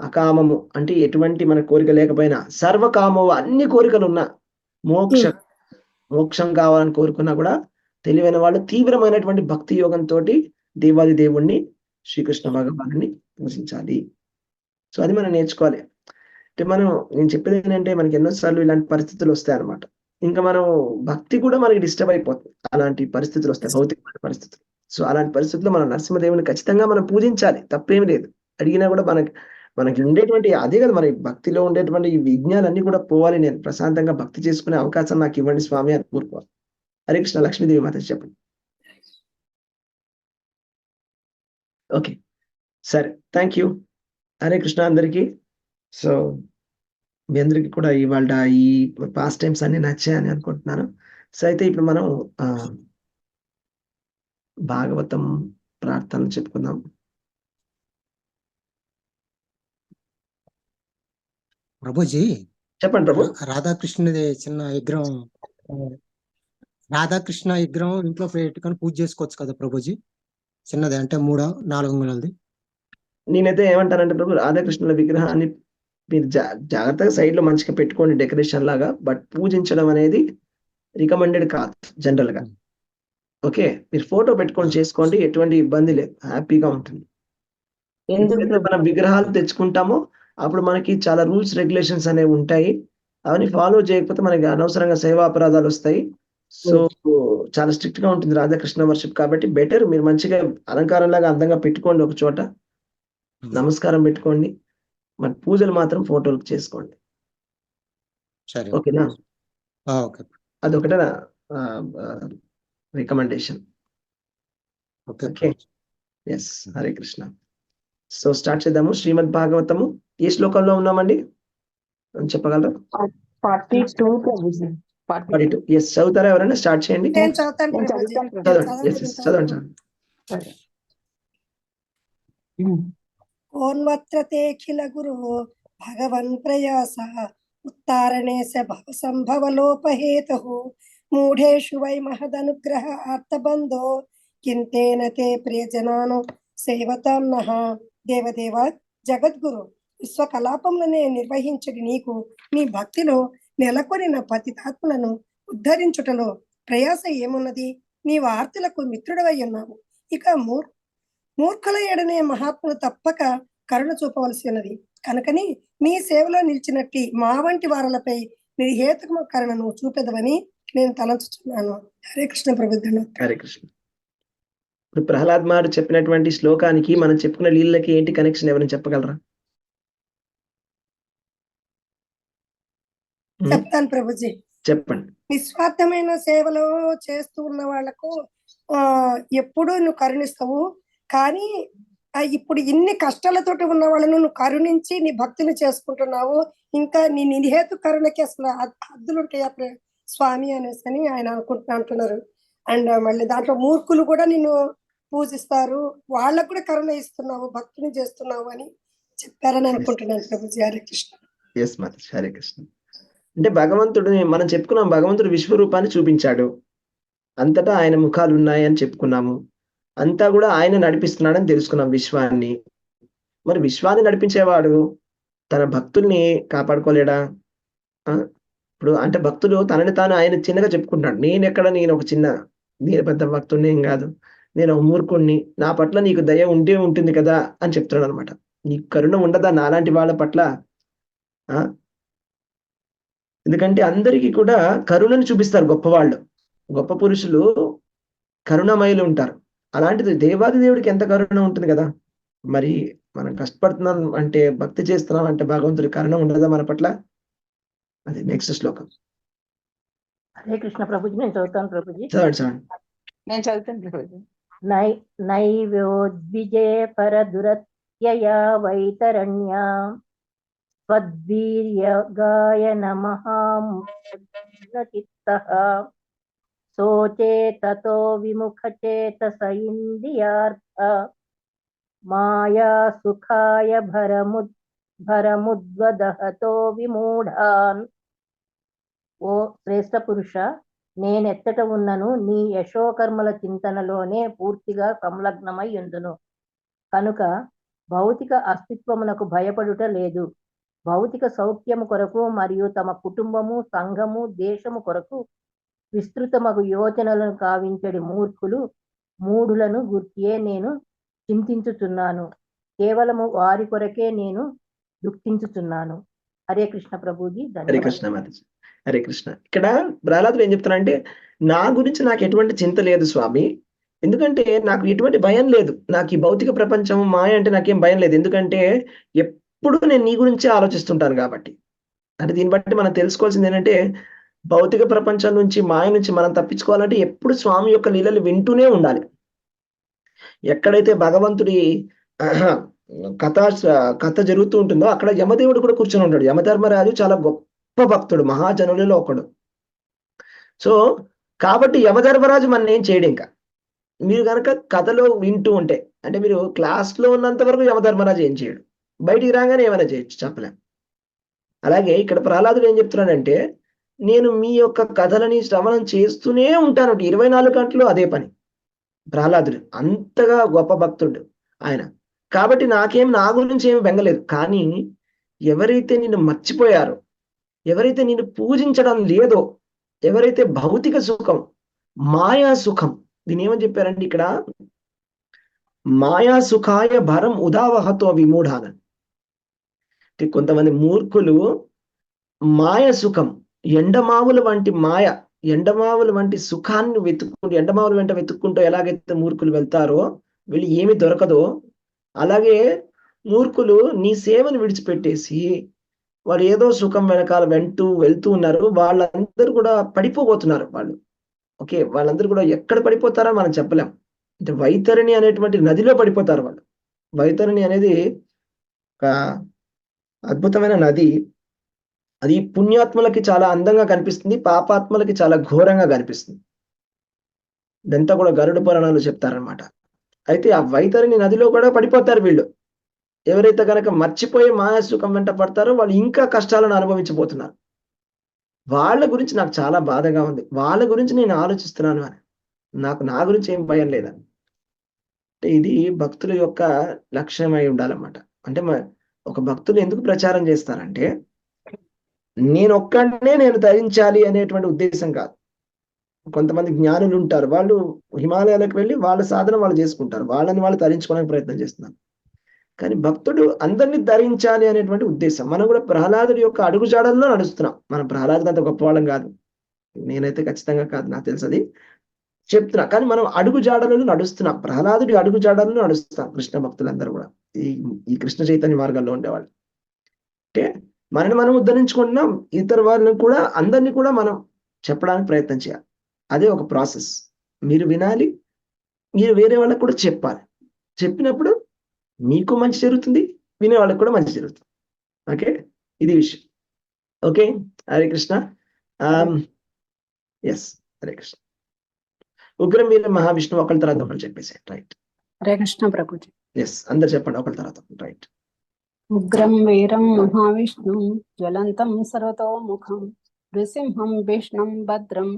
Speaker 1: అకామము అంటే ఎటువంటి మన కోరిక లేకపోయినా, సర్వకామో అన్ని కోరికలు ఉన్నా, మోక్షం కావాలని కోరుకున్నా కూడా తెలివైన వాళ్ళు తీవ్రమైనటువంటి భక్తి యోగంతో దేవాది దేవుణ్ణి శ్రీకృష్ణ భగవాన్ని పూజించాలి. సో అది మనం నేర్చుకోవాలి. అంటే నేను చెప్పేది ఏంటంటే మనకి ఎన్నోసార్లు ఇలాంటి పరిస్థితులు వస్తాయి అన్నమాట. ఇంకా మనం భక్తి కూడా మనకి డిస్టర్బ్ అయిపోతుంది, అలాంటి పరిస్థితులు వస్తాయి, భౌతికమైన పరిస్థితులు. సో అలాంటి పరిస్థితుల్లో మనం నరసింహదేవుని ఖచ్చితంగా మనం పూజించాలి, తప్పేమి లేదు. అడిగినా కూడా మనకి ఉండేటువంటి అదే కదా, మన భక్తిలో ఉండేటువంటి ఈ విజ్ఞానాన్ని కూడా పోవాలి. నేను ప్రశాంతంగా భక్తి చేసుకునే అవకాశం నాకు ఇవ్వండి స్వామి అని కోరుకోవాలి. హరే కృష్ణ. లక్ష్మీదేవి మాత చెప్పండి. ఓకే, సరే, థ్యాంక్ యూ. హరే కృష్ణ అందరికీ. సో మీ అందరికీ కూడా ఇవాళ ఈ పాస్ట్ టైమ్స్ అన్ని నచ్చాయని అనుకుంటున్నాను. సో అయితే ఇప్పుడు మనం భాగవతం ప్రార్థనలు చెప్పుకుందాం.
Speaker 8: ప్రభుజీ
Speaker 1: చెప్పండి ప్రభు.
Speaker 8: రాధాకృష్ణది చిన్న విగ్రహం, రాధాకృష్ణ విగ్రహం ఇంట్లో పెట్టుకొని పూజ చేసుకోవచ్చు కదా ప్రభుజీ? చిన్నది అంటే 3-4 అంగుళాలది.
Speaker 1: నేనైతే ఏమంటానంటే ప్రభు, రాధాకృష్ణుల విగ్రహాన్ని మీరు జాగ్రత్తగా సైడ్ లో మంచిగా పెట్టుకోండి డెకరేషన్ లాగా, బట్ పూజించడం అనేది రికమెండెడ్ కాదు జనరల్ గా. ఓకే, మీరు ఫోటో పెట్టుకొని చేసుకోండి, ఎటువంటి ఇబ్బంది లేదు, హ్యాపీగా ఉంటుంది.
Speaker 4: ఎందుకు
Speaker 1: ఎప్పుడైతే మనం విగ్రహాలు తెచ్చుకుంటామో అప్పుడు మనకి చాలా రూల్స్ రెగ్యులేషన్స్ అనేవి ఉంటాయి. అవన్నీ ఫాలో చేయకపోతే మనకి అనవసరంగా సేవా అపరాధాలు వస్తాయి. సో చాలా స్ట్రిక్ట్ గా ఉంటుంది రాధాకృష్ణ వర్షిప్. కాబట్టి బెటర్ మీరు మంచిగా అలంకారంలాగా అందంగా పెట్టుకోండి ఒక చోట, నమస్కారం పెట్టుకోండి. మన పూజలు మాత్రం ఫోటోలకు చేసుకోండి.
Speaker 8: సరే
Speaker 1: ఓకేనా?
Speaker 8: ఓకే
Speaker 1: అదొకటే recommendation.
Speaker 8: Okay
Speaker 1: okay, yes. Hare Krishna. So start చేద్దాము. శ్రీమద్ భాగవతము ఏ శ్లోకంలో ఉన్నామండి చెప్పగలరా?
Speaker 2: 42 ప్రభుజీ.
Speaker 1: 42. ఎస్, చదువుతారా ఎవరైనా? స్టార్ట్ చేయండి.
Speaker 3: నేను చదువుతాను
Speaker 2: నేను
Speaker 3: ప్రభుజీ.
Speaker 2: చదువుతాను
Speaker 1: చదవండి. ఎస్ ఎస్, చదవండి చదవండి.
Speaker 3: కోన్వత్ర తేఖిల గురు భగవన్ ప్రయాస ఉత్తారణేశ భవ సంభవలోపహేతు మూఢేషు వై మహదనుగ్రహ అర్థబంధో కింతేన తే ప్రియజనాను సేవతాం నః. దేవదేవ జగద్గురు విశ్వకలాపములనే నిర్వహించడి నీకు నీ భక్తిలో నెలకొనిన పతితాత్మలను ఉద్ధరించుటలో ప్రయాస ఏమున్నది? నీవు ఆర్తులకు మిత్రుడవై ఉన్నావు. ఇక మూర్ఖుల ఎడనే మహాత్ములు తప్పక కరుణ చూపవలసినది. కనుకని నీ సేవలో నిలిచినట్టి మా వంటి వారలపై నిర్హేతుకమ కరుణను చూపెదవని నేను తలంచుతున్నాను. హరే కృష్ణ ప్రభుత్వం.
Speaker 1: హరే కృష్ణ. ఇప్పుడు ప్రహ్లాద్ మారు చెప్పినటువంటి శ్లోకానికి మనం చెప్పుకున్న లీలకి ఏంటి కనెక్షన్? ఎవరైనా చెప్పగలరా?
Speaker 3: చెప్తాను ప్రభుజీ.
Speaker 1: చెప్పండి.
Speaker 3: నిస్వార్థమైన సేవలో చేస్తూ ఉన్న వాళ్లకు ఎప్పుడూ నువ్వు కరుణిస్తావు. కానీ ఇప్పుడు ఇన్ని కష్టాలతోటి ఉన్న వాళ్ళను నువ్వు కరుణించి నీ భక్తిని చేసుకుంటున్నావు. ఇంకా నీ నిహేతు కరుణకి అసలు హద్దులు ఉంటాయి స్వామి అనేసి అని ఆయన అంటున్నారు. అండ్ మళ్ళీ దాంట్లో మూర్ఖులు కూడా నిన్ను పూజిస్తారు, వాళ్ళకు కూడా కరుణ ఇస్తున్నావు, భక్తిని చేస్తున్నావు అని చెప్పారని అనుకుంటున్నాను ప్రభుజీ. హరే కృష్ణ.
Speaker 1: ఎస్ మాతాజీ, హరే కృష్ణ. అంటే భగవంతుడు, మనం చెప్పుకున్నాం, భగవంతుడు విశ్వరూపాన్ని చూపించాడు, అంతటా ఆయన ముఖాలు ఉన్నాయి అని చెప్పుకున్నాము, అంతా కూడా ఆయన నడిపిస్తున్నాడని తెలుసుకున్నాం విశ్వాన్ని. మరి విశ్వాన్ని నడిపించేవాడు తన భక్తుల్ని కాపాడుకోలేడా? ఇప్పుడు అంటే భక్తులు తనని తాను ఆయన చిన్నగా చెప్పుకుంటాడు. నేను ఒక చిన్న, నేను పెద్ద భక్తుడిని ఏం కాదు, నేను ఒక మూర్ఖుణ్ణి, నా పట్ల నీకు దయ ఉంటే ఉంటుంది కదా అని చెప్తున్నాడు అనమాట. నీకు కరుణ ఉండదా నాలాంటి వాళ్ళ పట్ల? ఎందుకంటే అందరికీ కూడా కరుణను చూపిస్తారు గొప్పవాళ్ళు, గొప్ప పురుషులు కరుణమయులు ఉంటారు. అలాంటిది దేవాది దేవుడికి ఎంత కరుణ ఉంటుంది కదా. మరి మనం కష్టపడుతున్నాం అంటే, భక్తి చేస్తున్నాం అంటే భగవంతుడి కరుణ ఉండదా మన పట్ల? అది నెక్స్ట్ శ్లోకం.
Speaker 9: హరే కృష్ణ ప్రభుజీ. నేను చదువుతాను ప్రభుజీ.
Speaker 1: చదవండి.
Speaker 2: నేను చదువుతాను ప్రభుజీ.
Speaker 9: నైవ్యోద్విజే పరదురత్యయా వైతరణ్య స్వద్వీర్యగాయన మహాచిత్తః సోచే తతో విముఖచేతస ఇంద్రియార్థ మాయా సుఖాయ భరముద్వదహతో విమూఢాన్. ఓ శ్రేష్ఠ పురుష, నేనెత్తట ఉన్నను నీ యశోకర్మల చింతనలోనే పూర్తిగా సంలగ్నమై ఉందును. కనుక భౌతిక అస్తిత్వమునకు భయపడుట లేదు. భౌతిక సౌఖ్యము కొరకు మరియు తమ కుటుంబము, సంఘము, దేశము కొరకు విస్తృతమగు యోచనలను కావించడి మూఢులను గుర్తియే నేను చింతించుచున్నాను. కేవలము వారి కొరకే నేను దుఃఖించుచున్నాను. హరే కృష్ణ ప్రభుజీ.
Speaker 1: హరే కృష్ణ మాతాజీ. హరే కృష్ణ. ఇక్కడ ప్రహ్లాదుడు ఏం చెప్తానంటే, నా గురించి నాకు ఎటువంటి చింత లేదు స్వామి, ఎందుకంటే నాకు ఎటువంటి భయం లేదు. నాకు ఈ భౌతిక ప్రపంచం మాయ అంటే నాకేం భయం లేదు, ఎందుకంటే ఎప్పుడు నేను నీ గురించే ఆలోచిస్తుంటాను కాబట్టి. అంటే దీన్ని బట్టి మనం తెలుసుకోవాల్సింది ఏంటంటే, భౌతిక ప్రపంచం నుంచి, మాయ నుంచి మనం తప్పించుకోవాలంటే ఎప్పుడు స్వామి యొక్క లీలలు వింటూనే ఉండాలి. ఎక్కడైతే భగవంతుడి కథ జరుగుతూ ఉంటుందో అక్కడ యమదేవుడు కూడా కూర్చొని ఉంటాడు. యమధర్మరాజు చాలా గొప్ప భక్తుడు, మహాజనులలో ఒకడు. సో కాబట్టి యమధర్మరాజు మన ఏం చేయడు. ఇంకా మీరు కనుక కథలో వింటూ ఉంటే, అంటే మీరు క్లాస్లో ఉన్నంత వరకు యమధర్మరాజు ఏం చేయడు, బయటికి రాగానే ఏమైనా చేయొచ్చు, చెప్పలేం. అలాగే ఇక్కడ ప్రహ్లాదుడు ఏం చెప్తున్నాడంటే, నేను మీ యొక్క కథలని శ్రవణం చేస్తూనే ఉంటాను 24 గంటలు, అదే పని. ప్రహ్లాదుడు అంతగా గొప్ప భక్తుడు ఆయన. కాబట్టి నాకేం, నా గురించి ఏమి బెంగలేదు. కానీ ఎవరైతే నిన్ను మర్చిపోయారో, ఎవరైతే నిన్ను పూజించడం లేదో, ఎవరైతే భౌతిక సుఖం, మాయా సుఖం, దీని ఏమని చెప్పారంటే ఇక్కడ మాయా సుఖాయ భరం ఉదావహతో విమూఢాన. అంటే కొంతమంది మూర్ఖులు మాయ సుఖం, ఎండమావుల వంటి మాయ, ఎండమావుల వంటి సుఖాన్ని వెతుక్కుంటూ, ఎండమావుల వెంట వెతుక్కుంటూ ఎలాగైతే మూర్ఖులు వెళ్తారో, వీళ్ళు ఏమి దొరకదో అలాగే మూర్ఖులు నీ సేవను విడిచిపెట్టేసి వాళ్ళు ఏదో సుఖం వెనకాల వెళ్తూ ఉన్నారు. వాళ్ళందరూ కూడా పడిపోబోతున్నారు వాళ్ళు. ఓకే, వాళ్ళందరూ కూడా ఎక్కడ పడిపోతారో మనం చెప్పలేం. అంటే వైతరిణి అనేటువంటి నదిలో పడిపోతారు వాళ్ళు. వైతరిణి అనేది ఒక అద్భుతమైన నది. అది పుణ్యాత్మలకి చాలా అందంగా కనిపిస్తుంది, పాపాత్మలకి చాలా ఘోరంగా కనిపిస్తుంది. ఇదంతా కూడా గరుడ పురాణాలు చెప్తారనమాట. అయితే ఆ వైతరిణి నదిలో కూడా పడిపోతారు వీళ్ళు. ఎవరైతే కనుక మర్చిపోయి మాయా సుఖం వెంట పడతారో వాళ్ళు ఇంకా కష్టాలను అనుభవించబోతున్నారు. వాళ్ళ గురించి నాకు చాలా బాధగా ఉంది. వాళ్ళ గురించి నేను ఆలోచిస్తున్నాను అని. నా గురించి ఏం భయం లేదని. అంటే ఇది భక్తుల యొక్క లక్ష్యమై ఉండాలన్నమాట. అంటే ఒక భక్తులు ఎందుకు ప్రచారం చేస్తారంటే, నేను ధరించాలి అనేటువంటి ఉద్దేశం కాదు. కొంతమంది జ్ఞానులు ఉంటారు, వాళ్ళు హిమాలయాలకు వెళ్ళి వాళ్ళ సాధన వాళ్ళు చేసుకుంటారు, వాళ్ళని వాళ్ళు ధరించుకోవడానికి ప్రయత్నం చేస్తున్నారు. కానీ భక్తుడు అందరినీ ధరించాలి అనేటువంటి ఉద్దేశం. మనం కూడా ప్రహ్లాదుడి యొక్క అడుగుజాడల్లో నడుస్తున్నాం. మనం ప్రహ్లాదుడు అంత గొప్పవాళ్ళం కాదు, నేనైతే ఖచ్చితంగా కాదు, నాకు తెలుసు, అది చెప్తున్నా. కానీ మనం అడుగుజాడలలో నడుస్తున్నాం, ప్రహ్లాదుడి అడుగుజాడల్లో నడుస్తాం కృష్ణ భక్తులందరూ కూడా, ఈ కృష్ణ చైతన్య మార్గంలో ఉండేవాళ్ళు. అంటే మనని మనం ఉద్ధరించుకుంటున్నాం, ఇతర వాళ్ళని కూడా, అందరినీ కూడా మనం చెప్పడానికి ప్రయత్నం చేయాలి. అదే ఒక ప్రాసెస్. మీరు వినాలి, మీరు వేరే వాళ్ళకి కూడా చెప్పాలి. చెప్పినప్పుడు మీకు మంచి జరుగుతుంది, వినే వాళ్ళకి కూడా మంచి జరుగుతుంది. ఓకే, ఇది విషయం. ఓకే, హరే కృష్ణ. ఎస్, హరే కృష్ణ. ఉగ్రం వీర మహావిష్ణువు ఒకరి తర్వాత ఒకరు చెప్పేసి, రైట్.
Speaker 10: హరే కృష్ణ ప్రభుజీ.
Speaker 1: ఎస్, అందరు చెప్పండి ఒకరి తర్వాత, రైట్.
Speaker 10: ఉగ్రం వీరం మహావిష్ణుం జ్వలంతం సర్వతోముఖం నృసింహం విష్ణుం భద్రం